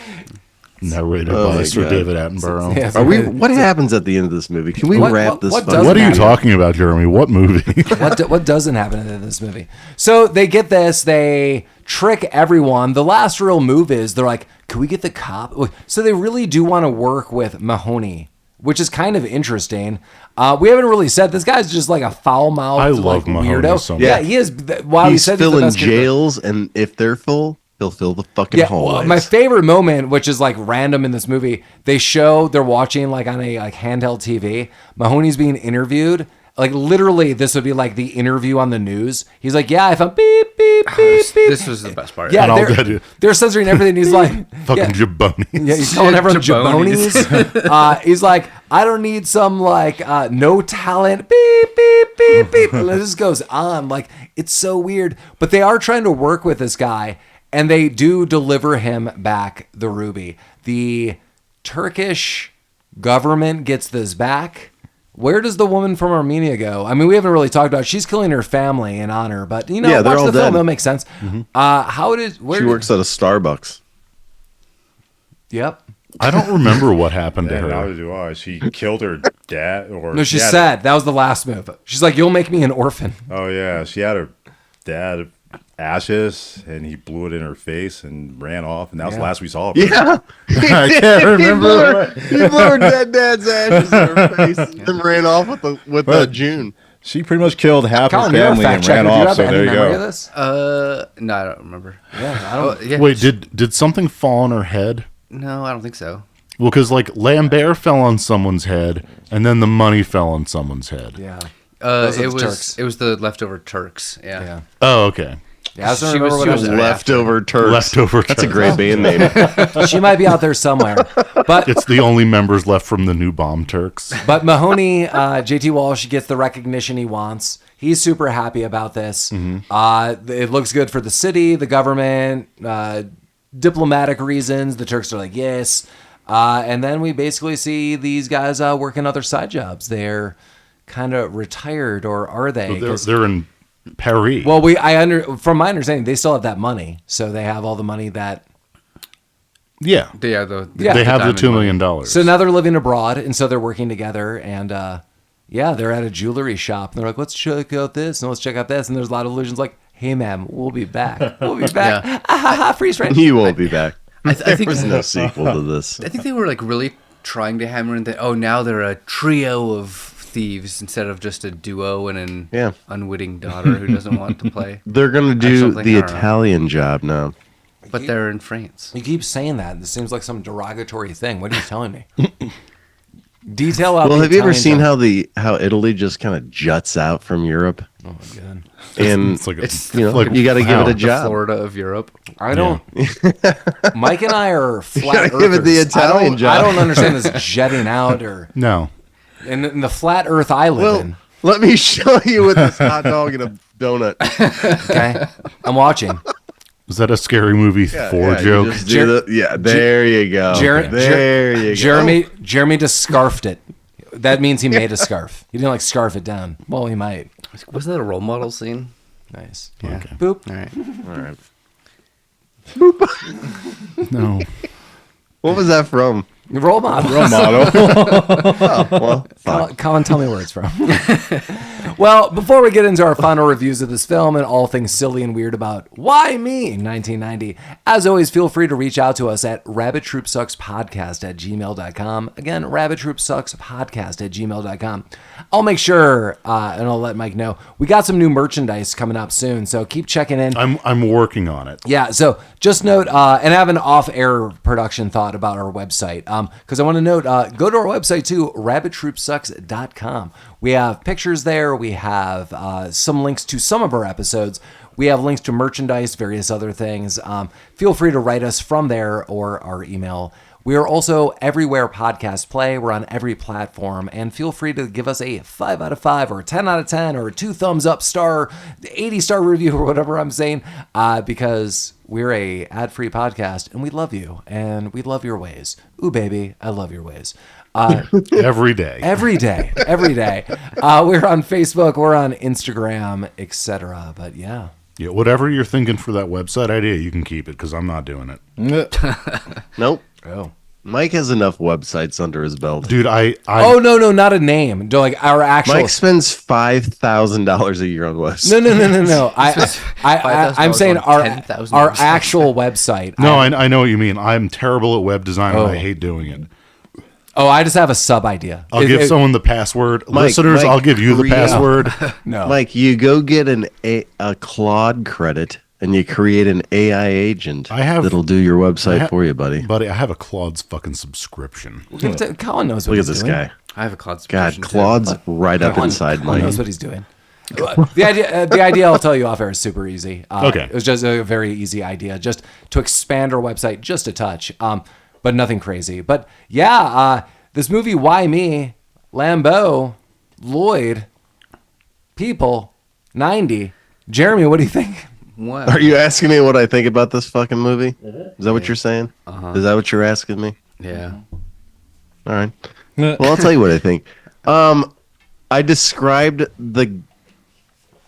Narrated Oh by my Sir God. David Attenborough. Yeah, Are we? What happens at the end of this movie? Can we What- wrap what- this? what fucking- doesn't What are you happen? talking about, Jeremy? What movie? what doesn't happen in this movie? So they get this, they trick everyone. The last real move is they're like, can we get the cop? So they really do want to work with Mahoney, which is kind of interesting. We haven't really said this guy's just like a foul mouthed I like, love Mahoney weirdo. so much. Yeah, he is. While he He's said he's the filling best character- jails, and if they're full, he'll fill the fucking Yeah, hallways. my favorite moment, which is like random in this movie, they're watching like on a like handheld TV. Mahoney's being interviewed. Like literally, this would be like the interview on the news. He's like, "Yeah, I found beep beep beep beep." This was the best part. Yeah, And all they're, that- they're censoring everything. He's like, Fucking yeah, jabroni. yeah, he's calling everyone Jabronis. jabronis. He's like, I don't need some like no talent. Beep beep beep beep. And it just goes on. Like it's so weird. But they are trying to work with this guy, and they do deliver him back the ruby. The Turkish government gets this back. Where does the woman from Armenia go? I mean, we haven't really talked about it. She's killing her family in honor, but you know, Yeah, they're watch all the film, dead. it'll make sense. Where she works at a Starbucks. Yep. I don't remember what happened to And her. neither do I. She killed her dad, or No, she had- said that was the last move. She's like, "You'll make me an orphan." Oh yeah, she had her dad ashes, and he blew it in her face and ran off, and that was the last we saw of her. Yeah, I can't remember. he blew her dead dad's ashes in her face and ran off with the June. She pretty much killed half Colin, her you're a family fact and checker. ran Do you off. have So any there you memory go. of this? No, I don't remember. Yeah, I don't. Yeah. Wait, did something fall on her head? No, I don't think so. Well, because like Lambert fell on someone's head, and then the money fell on someone's head. Yeah. Those are It the was Turks. it was the leftover Turks. Yeah. Yeah. Oh, okay. Yeah, I just don't She remember was- what she it was was. Leftover Turks. Leftover That's a Turks. great band name. She might be out there somewhere. But It's the only members left from the new bomb Turks. but Mahoney, JT Walsh gets the recognition he wants. He's super happy about this. It looks good for the city, the government, diplomatic reasons. The Turks are like, yes. And then we basically see these guys working other side jobs. They're kind of retired, or are they? 'Cause- They're in Paris. well, from my understanding, they still have that money. So they have all the money that Yeah. They Yeah. They have the diamond $2 money. million. So now they're living abroad, and so they're working together, and they're at a jewelry shop, and they're like, let's check out this, and let's check out this, and there's a lot of illusions like, hey, ma'am, we'll be back. We'll be back. Yeah. Ah, ha, ha, freeze frame. You won't be back. I There think was no sequel to this. I think they were like really trying to hammer in that. Oh, now they're a trio of thieves instead of just a duo and an unwitting daughter who doesn't want to play. They're gonna do something, the I don't know. Italian job now. But they're in France. You keep saying that. This seems like some derogatory thing. What are you telling me? Detail out. Well, the have you ever Italian seen job. how Italy just kind of juts out from Europe? Oh my god. And It's like you got to give it a The job. Florida of Europe. I don't. Mike and I are flat gotta give it the earthers. Italian job. I don't understand this jetting out or No. in the flat Earth I live Well, in. let me show you with this hot dog and a donut. Okay, I'm watching. Was that a Scary Movie 4 you joke? just do there you go. There you go. Jeremy just scarfed it. That means he made a scarf. He didn't like scarf it down. Well, he might. Was that a role model scene? Nice. Yeah. Okay. Boop. All right. No. What was that from? Role model. Well, Collin, tell me where it's from. Well, before we get into our final reviews of this film and all things silly and weird about Why Me in 1990, as always, feel free to reach out to us at rabbittroopsuckspodcast@gmail.com. Again, rabbittroopsuckspodcast@gmail.com. I'll make sure, and I'll let Mike know, we got some new merchandise coming up soon, so keep checking in. I'm working on it. Yeah, so just note, and I have an off-air production thought about our website, because I want to note, go to our website too, rabbittroopsucks.com. We have pictures there. We have some links to some of our episodes. We have links to merchandise, various other things. Feel free to write us from there or our email. We are also everywhere podcasts play. We're on every platform. And feel free to give us a 5 out of 5 or 10 out of 10 or 2 thumbs up star, 80-star review or whatever I'm saying, because we're a ad-free podcast and we love you and we love your ways. Ooh, baby, I love your ways. Every day. Every day. We're on Facebook. We're on Instagram, etc. But yeah. Yeah, whatever you're thinking for that website idea, you can keep it because I'm not doing it. nope. Oh. Mike has enough websites under his belt. Dude, I Oh no, not a name. Do like our actual. Mike spends $5,000 a year on websites. No. I'm saying our $10,000 actual website. No, I know what you mean. I'm terrible at web design and I hate doing it. I just have a sub idea. I'll give someone the password. Mike, Listeners, I'll give you the create- password. No. Mike, you go get a Claude credit and you create an AI agent that'll do your website for you, buddy. Buddy, I have a Claude's fucking subscription. Colin knows what Look at he's this doing. guy. I have a Claude God, subscription, too. Claude's right up Colin inside Mike. knows what he's doing. The idea I'll tell you off air is super easy. Okay. It was just a very easy idea, just to expand our website just a touch, but nothing crazy. But yeah, this movie, Why Me? Lambeau, Lloyd, people, 90. Jeremy, what do you think? What? Are you asking me what I think about this fucking movie? Is that what you're saying? Is that what you're asking me? Yeah. All right. Well, I'll tell you what I think. I described the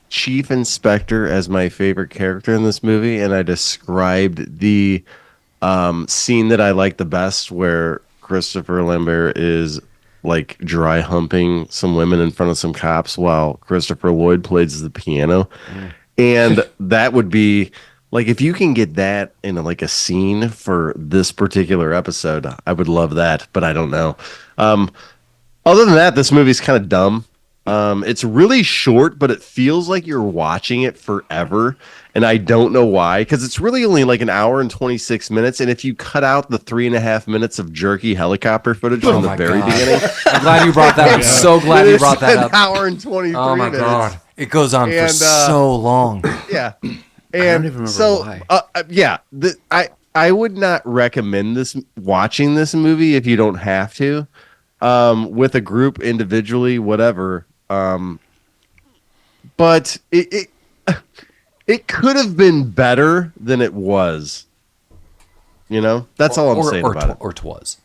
Chief Inspector as my favorite character in this movie, and I described the scene that I like the best where Christopher Lambert is like dry humping some women in front of some cops while Christopher Lloyd plays the piano. And that would be like, if you can get that in like a scene for this particular episode, I would love that, but I don't know. Other than that, this movie's kind of dumb. It's really short, but it feels like you're watching it forever. And I don't know why, because it's really only like an hour and 26 minutes. And if you cut out the 3.5 minutes of jerky helicopter footage from the very beginning, I'm glad you brought that up. I'm so glad you brought that an up. hour and 23 Oh my minutes. God. It goes on for And, so long. Yeah. don't And even remember so, why. I would not recommend watching this movie if you don't have to, with a group, individually, whatever. But it could have been better than it was. You know, that's all I'm saying about it. Or twas.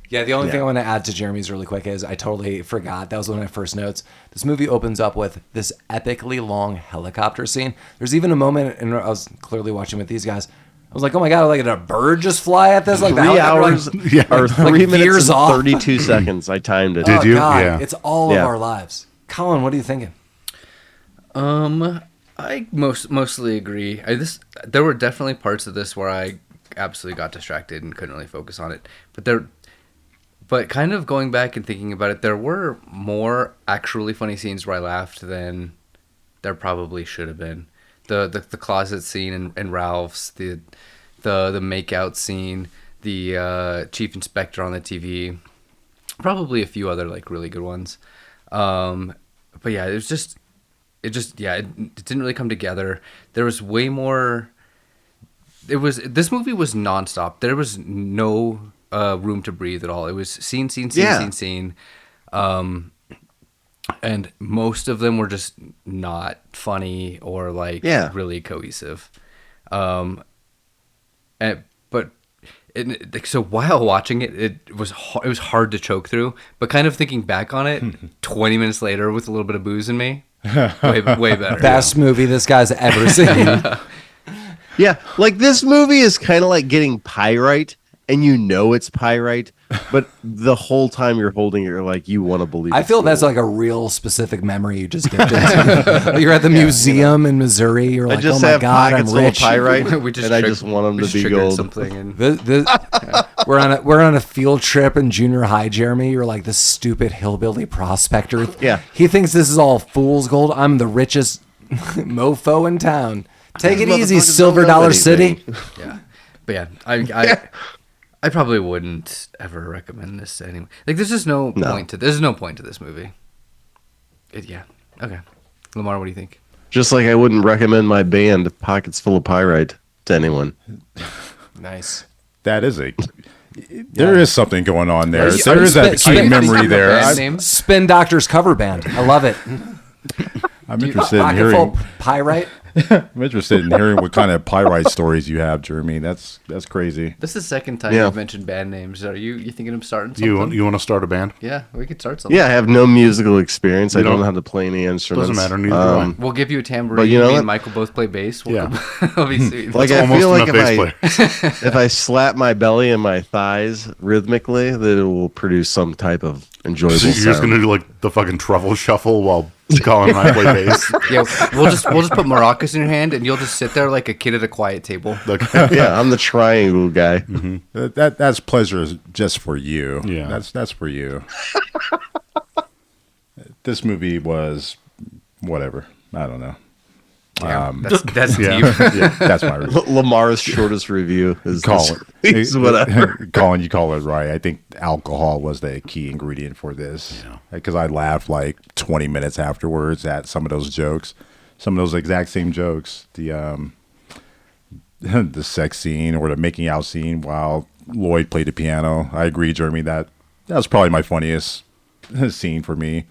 Yeah, the only thing I want to add to Jeremy's really quick is I totally forgot. That was one of my first notes. This movie opens up with this epically long helicopter scene. There's even a moment, and I was clearly watching with these guys, I was like, oh my god, like did a bird just fly at this? Like 3 that, hours Yeah. or 3 minutes veers and off. 32 seconds. I timed it. Did you? God, Yeah. it's all Yeah. of our lives. Colin, what are you thinking? I mostly agree. There were definitely parts of this where I absolutely got distracted and couldn't really focus on it. But kind of going back and thinking about it, there were more actually funny scenes where I laughed than there probably should have been. The closet scene in Ralph's, the makeout scene, the Chief Inspector on the TV, probably a few other like really good ones. But yeah, it didn't really come together. There was way more. This movie was nonstop. There was no room to breathe at all. It was scene, scene. And most of them were just not funny or like really cohesive. So while watching it, it was hard to choke through. But kind of thinking back on it, 20 minutes later with a little bit of booze in me, way better. Best movie this guy's ever seen. Yeah, like this movie is kind of like getting pyrite, and you know it's pyrite, but the whole time you're holding it, you're like, you want to believe. I feel it's that's real. like a real specific memory you just dipped into. You're at the museum in Missouri. You're I like, just oh my have god, I'm pockets full of rich. pyrite, We just and I triggered- just want them we to just be triggered gold. something and We're on a field trip in junior high, Jeremy. You're like this stupid hillbilly prospector. Yeah. He thinks this is all fool's gold. I'm the richest mofo in town. Take it easy, Motherfuckers Silver don't know Dollar anything. City. yeah. But yeah, I probably wouldn't ever recommend this to anyone. Like, there's just no point to this movie. Yeah. Okay. Lamar, what do you think? Just like I wouldn't recommend my band Pockets Full of Pyrite to anyone. Nice. That is there is something going on there. Are you- There are is you that spit- key spit- memory there. Band I, name? Spin Doctors cover band. I love it. I'm interested in Pocket hearing. full pyrite. I'm interested in hearing what kind of pyrite stories you have, Jeremy. That's crazy. This is the second time Yeah. you've mentioned band names. Are you thinking of starting something? You want to start a band? Yeah, we could start something. Yeah, I have no musical experience. I You don't don't- know how to play any instruments. Doesn't matter. Neither do I. We'll give you a tambourine. But you know Me what? and Michael both play bass. Yeah. It'll be sweet. Like That's I feel like almost enough if I slap my belly and my thighs rhythmically, that it will produce some type of enjoyable So you're just sound. gonna do like the fucking truffle shuffle while Colin and I play bass. Yeah, we'll just put maracas in your hand, and you'll just sit there like a kid at a quiet table. Like, Yeah, I'm the triangle guy. That's pleasure just for you. Yeah. That's for you. This movie was whatever. I don't know. Yeah, that's yeah. deep. Yeah, that's my review. Lamar's shortest review is Call this. Whatever. Colin, you call it right. I think alcohol was the key ingredient for this. Because I laughed like 20 minutes afterwards at some of those jokes, some of those exact same jokes. The the sex scene or the making out scene while Lloyd played the piano. I agree, Jeremy. That was probably my funniest scene for me.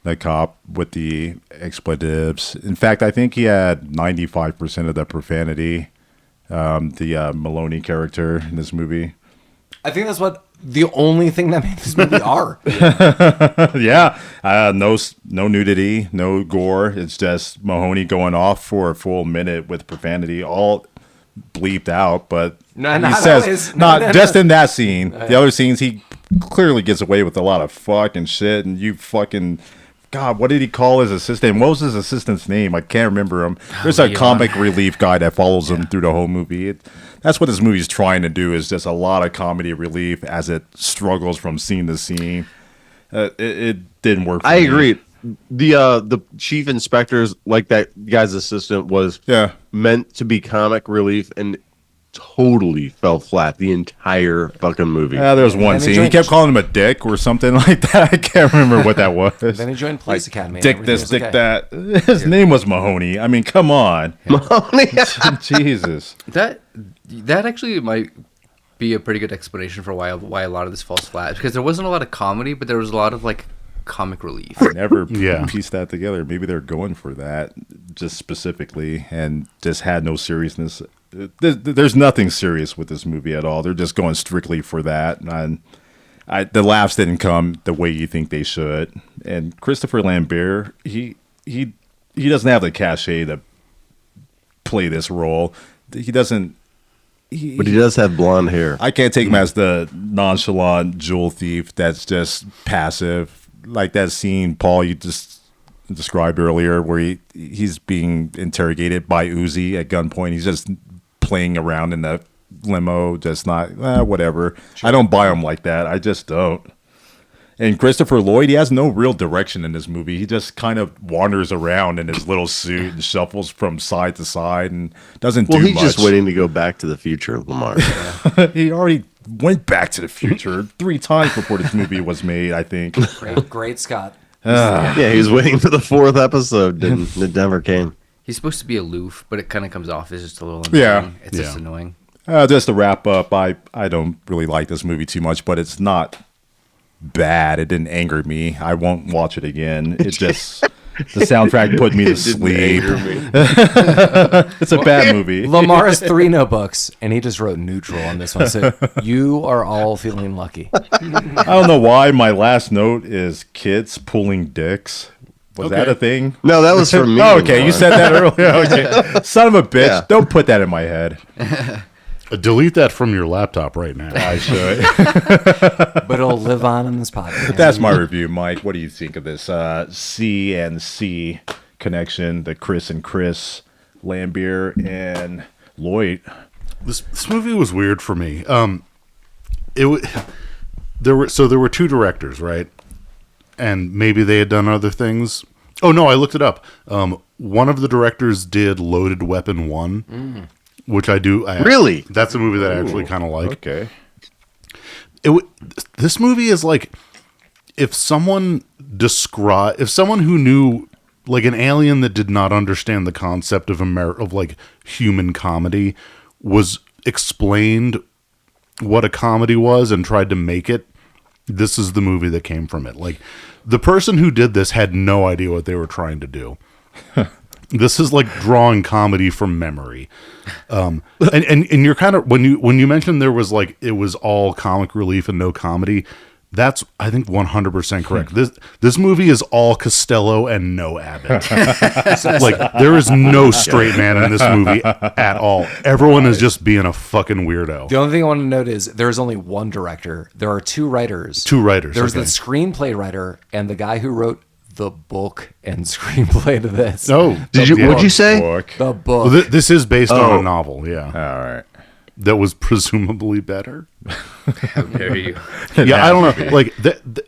The cop with the expletives. In fact, I think he had 95% of the profanity. The Maloney character in this movie. I think that's what the only thing that made this movie R. Yeah, no nudity, no gore. It's just Mahoney going off for a full minute with profanity, all bleeped out. But No, he not says always. not No. just in that scene. The other scenes, he clearly gets away with a lot of fucking shit. And you fucking God, what did he call his assistant? What was his assistant's name? I can't remember him. There's a Leon. comic relief guy that follows him through the whole movie. That's what this movie's trying to do, is just a lot of comedy relief as it struggles from scene to scene. It didn't work for I me. agree. The chief inspector's like that guy's assistant was Yeah. meant to be comic relief and totally fell flat the entire fucking movie. Yeah, there was one And he scene. He joined- kept calling him a dick or something like that. I can't remember what that was. Then he joined Police Academy. and Dick everything this, was dick okay. that. His name was Mahoney. I mean, come on. Jesus. That actually might be a pretty good explanation for why a lot of this falls flat, because there wasn't a lot of comedy, but there was a lot of like comic relief. Never Yeah. pieced that together. Maybe they're going for that just specifically and just had no seriousness. There's nothing serious with this movie at all. They're just going strictly for that. And the laughs didn't come the way you think they should. And Christopher Lambert, he doesn't have the cachet to play this role. He doesn't But he does have blonde hair. I can't take him as the nonchalant jewel thief that's just passive. Like that scene, Paul, you just described earlier, where he's being interrogated by Uzi at gunpoint. He's just playing around in the limo, just not, whatever. Sure. I don't buy him like that. I just don't. And Christopher Lloyd, he has no real direction in this movie. He just kind of wanders around in his little suit and shuffles from side to side and doesn't do much. Well, he's just waiting to go back to the future, Lamar. He already went back to the future 3 times before this movie was made, I think. Great Scott. Yeah, he was waiting for the 4th episode, and it never came. He's supposed to be aloof, but it kind of comes off as just a little annoying. Yeah. It's just annoying. Just to wrap up, I don't really like this movie too much, but it's not bad. It didn't anger me. I won't watch it again. It just the soundtrack put me to sleep. It's a bad movie. Lamar has 3 notebooks, and he just wrote neutral on this one. So you are all feeling lucky. I don't know why my last note is kids pulling dicks. Was that a thing? No, that was from me. Oh, okay, Lamar. you said that earlier. Okay. Son of a bitch. Yeah. Don't put that in my head. Delete that from your laptop right now. I should. But it'll live on in this podcast. That's my review, Mike. What do you think of this C and C connection, the Chris and Chris, Lambert and Lloyd? This movie was weird for me. There were 2 directors, right? And maybe they had done other things. Oh no, I looked it up. One of the directors did Loaded Weapon 1, which I do. Really? That's a movie that I actually kind of like. Okay. This movie is like if someone who knew, like, an alien that did not understand the concept of like human comedy was explained what a comedy was and tried to make it. This is the movie that came from it. Like, the person who did this had no idea what they were trying to do. This is like drawing comedy from memory. And you're kind of, when you mentioned there was like, it was all comic relief and no comedy, that's, I think, 100% correct. This movie is all Costello and no Abbott. Like, there is no straight man in this movie at all. Everyone is just being a fucking weirdo. The only thing I want to note is there's only one director. There are 2 writers. 2 writers. There's okay. the screenplay writer and the guy who wrote the book and screenplay to this. Oh, What'd you say? Book. The book. Well, this is based on a novel, yeah. All right. That was presumably better. How dare you? Yeah, I don't know. Like,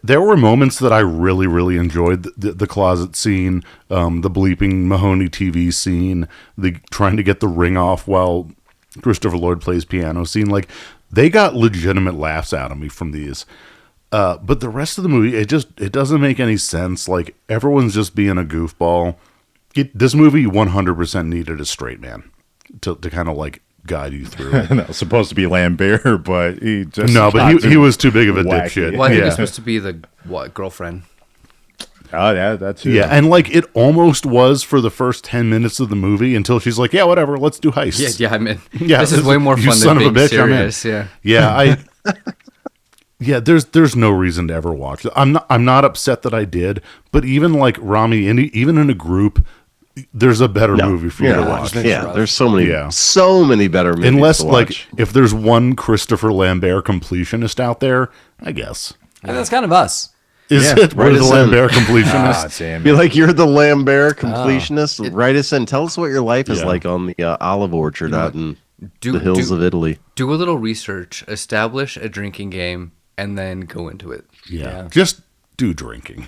there were moments that I really, really enjoyed. The closet scene, the bleeping Mahoney TV scene, the trying to get the ring off while Christopher Lloyd plays piano scene. Like, they got legitimate laughs out of me from these. But the rest of the movie, it doesn't make any sense. Like, everyone's just being a goofball. This movie 100% needed a straight man to kind of, like, guide you through it. No, supposed to be Lambert, but he just he was too big of a wacky. dipshit. Well, I think Yeah. it's supposed to be the girlfriend. Oh, yeah, that's it. Yeah, and like it almost was for the first 10 minutes of the movie until she's like, "Yeah, whatever, let's do heists." Yeah, I'm in. Yeah, this is way more you fun son than of a being bitch, I'm in. serious. Yeah. Yeah, there's no reason to ever watch it. I'm not upset that I did, but even like Rami, even in a group, there's a better movie for you to watch. Yeah, there's so many better movies Unless to like watch. if there's one Christopher Lambert completionist out there, I guess. And that's kind of us. Is Yeah, it? We're write the us in. Lambert Ah, completionist. damn Be it. like, you're the Lambert completionist. Write us in. Tell us what your life is like on the olive orchard out in the hills of Italy. Do a little research, establish a drinking game, and then go into it. Yeah. Just do drinking.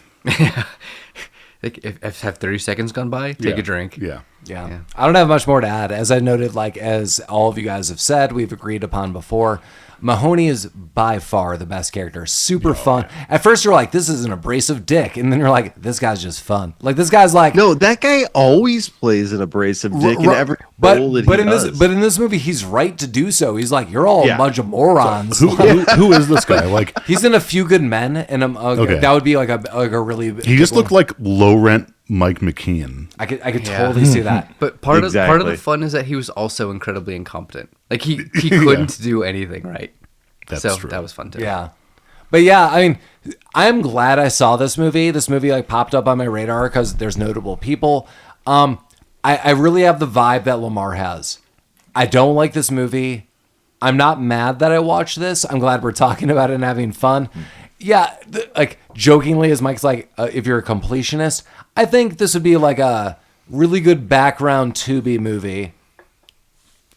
Like, if have 30 seconds gone by, take a drink. Yeah. Yeah. I don't have much more to add. As I noted, like, as all of you guys have said, we've agreed upon before, Mahoney is by far the best character. Super fun. At first, you're like, this is an abrasive dick. And then you're like, this guy's just fun. Like, this guy's like... No, that guy always plays an abrasive dick in every role that he does. But in this movie, he's right to do so. He's like, you're all a bunch of morons. Who is this guy? Like, He's in A Few Good Men, and Okay. that would be like a really... he just looked like low rent Mike McKeon. I could totally see that. But part of the Exactly. fun is that he was also incredibly incompetent. Like, he couldn't do anything right. That's true. That was fun too. Yeah. But yeah, I mean, I'm glad I saw this movie. This movie like popped up on my radar because there's notable people. I really have the vibe that Lamar has. I don't like this movie. I'm not mad that I watched this. I'm glad we're talking about it and having fun. Yeah, like jokingly, as Mike's like, if you're a completionist, I think this would be like a really good background Tubi movie.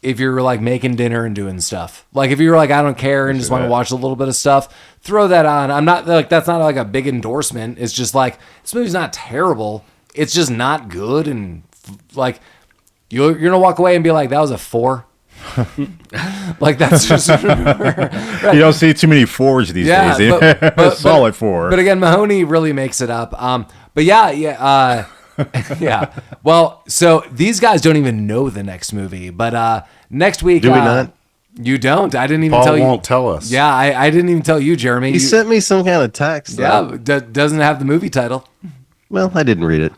If you're like making dinner and doing stuff, like if you're like, I don't care and just want to watch a little bit of stuff, throw that on. I'm not like, that's not like a big endorsement. It's just like, this movie's not terrible. It's just not good. And like, you're going to walk away and be like, that was a 4. Like that's just right. You don't see too many 4s these days. But solid 4. But again, Mahoney really makes it up. But yeah. Yeah. Well, so these guys don't even know the next movie, but next week. Do we not? You don't. I didn't even Paul tell you. won't tell us. Yeah, I didn't even tell you, Jeremy. He sent me some kind of text. Yeah, doesn't have the movie title. Well, I didn't read it.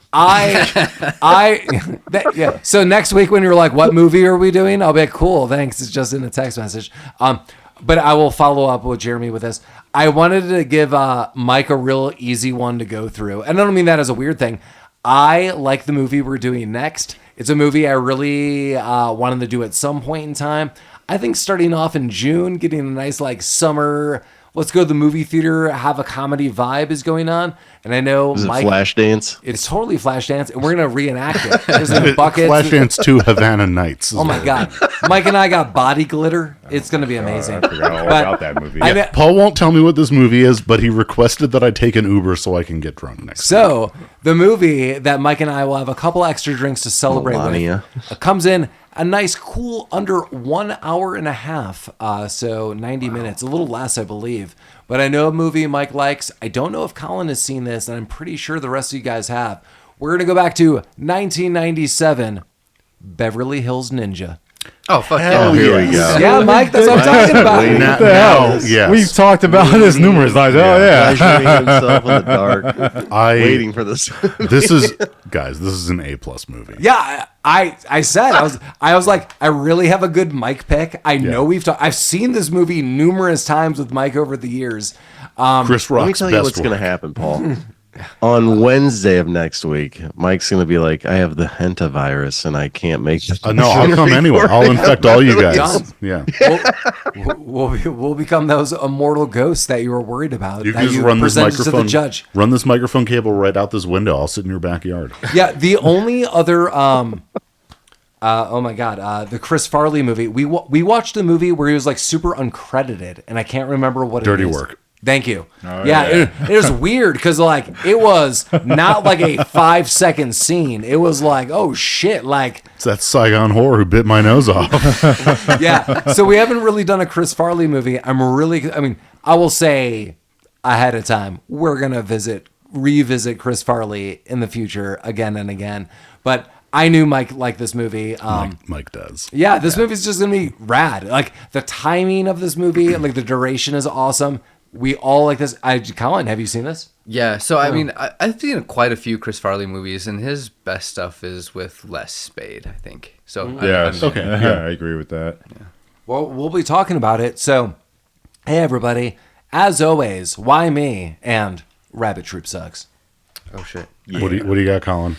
Yeah. So next week when you're like, what movie are we doing? I'll be like, cool, thanks. It's just in a text message. But I will follow up with Jeremy with this. I wanted to give Mike a real easy one to go through. And I don't mean that as a weird thing. I like the movie we're doing next. It's a movie I really wanted to do at some point in time. I think starting off in June, getting a nice like summer, let's go to the movie theater, have a comedy vibe is going on. And I know Is it Mike, Flashdance? it's totally Flashdance, and we're going to reenact it. There's some buckets. Flashdance 2 Havana Nights. Oh my God. Mike and I got body glitter. It's going to be amazing. I forgot all But about that movie. I know- Paul won't tell me what this movie is, but he requested that I take an Uber so I can get drunk next. So the movie that Mike and I will have a couple extra drinks to celebrate Melania. with comes in a nice, cool under 1 hour and a half. So 90 minutes, a little less, I believe. But I know a movie Mike likes. I don't know if Collin has seen this, and I'm pretty sure the rest of you guys have. We're going to go back to 1997, Beverly Hills Ninja. Oh, fuck Hell yeah. here we go. Yeah, Mike, that's what I'm talking about. Yes. We've talked about this numerous times. Oh, yeah. Measuring himself in the dark, I waiting for this. This is guys. This is an A+ movie. Yeah, I said I was like, I really have a good Mike pick. I know I've seen this movie numerous times with Mike over the years. Chris Let me Rock's tell you best what's going to work. happen, Paul. On Wednesday of next week, Mike's going to be like, I have the Hentavirus and I can't make it. No, I'll come anyway. I'll infect all you guys. Done. Yeah. We'll become those immortal ghosts that you were worried about. You that can just you run this presented to microphone. the judge. Run this microphone cable right out this window. I'll sit in your backyard. Yeah, the only other oh my God, the Chris Farley movie. We watched a movie where he was like super uncredited, and I can't remember what Dirty it is. Work. Thank you. yeah. It was weird because like it was not like a 5-second scene. It was like, oh shit, like It's that Saigon whore who bit my nose off. yeah. So we haven't really done a Chris Farley movie. I mean, I will say ahead of time, we're gonna revisit Chris Farley in the future again and again. But I knew Mike liked this movie. Mike does. Yeah, this movie's just gonna be rad. Like the timing of this movie, like the duration is awesome. We all like this. Collin, have you seen this? Yeah, so I mean, I've seen quite a few Chris Farley movies, and his best stuff is with Les Spade, I think. So Yes. Okay. Yeah, I agree with that. Well, we'll be talking about it. So, hey everybody, as always, why me and Rabbit Troop sucks. Oh shit! What do you got, Colin?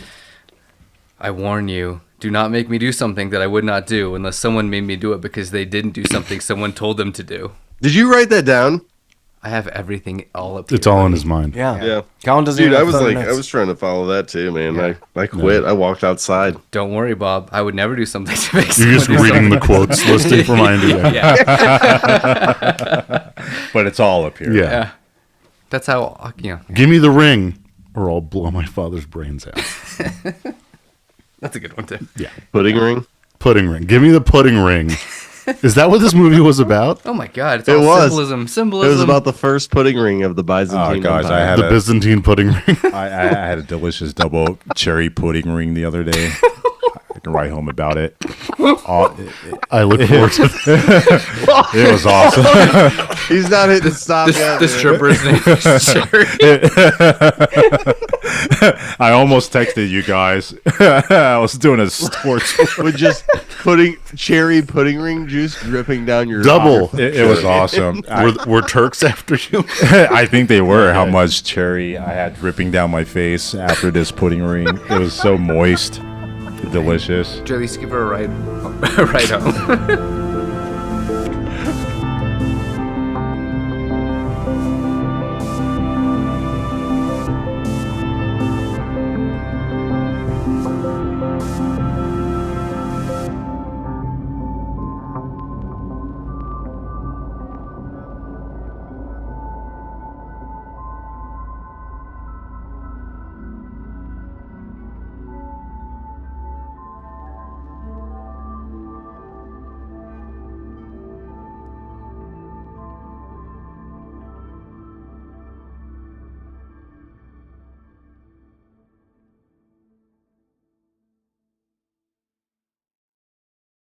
I warn you, do not make me do something that I would not do unless someone made me do it because they didn't do something someone told them to do. Did you write that down? I have everything all up here. It's all in buddy. his mind. Yeah. Collin doesn't Dude, even I have was photo like, notes. I was trying to follow that too, man. I quit. I walked outside. Don't worry, Bob. I would never do something to make You're someone just do reading something. the quotes listing for my India. Yeah. But it's all up here. Yeah. That's how, you know. Give me the ring, or I'll blow my father's brains out. That's a good one, too. Yeah. Pudding ring? Pudding ring. Give me the pudding ring. Is that what this movie was about? Oh my God! It's It all was. symbolism. It was about the first pudding ring of the Byzantine Oh, guys, Empire. I had The Byzantine pudding ring. I had a delicious double cherry pudding ring the other day. I can write home about it. I look forward to that. It was awesome. He's not hitting stop yet. This stripper's name is Sherry. I almost texted you guys. I was doing a torch. With just cherry pudding ring juice dripping down your Double. It was awesome. Were Turks after you? I think they were. How much cherry I had dripping down my face after this pudding ring. It was so moist, delicious. At least give her a ride home.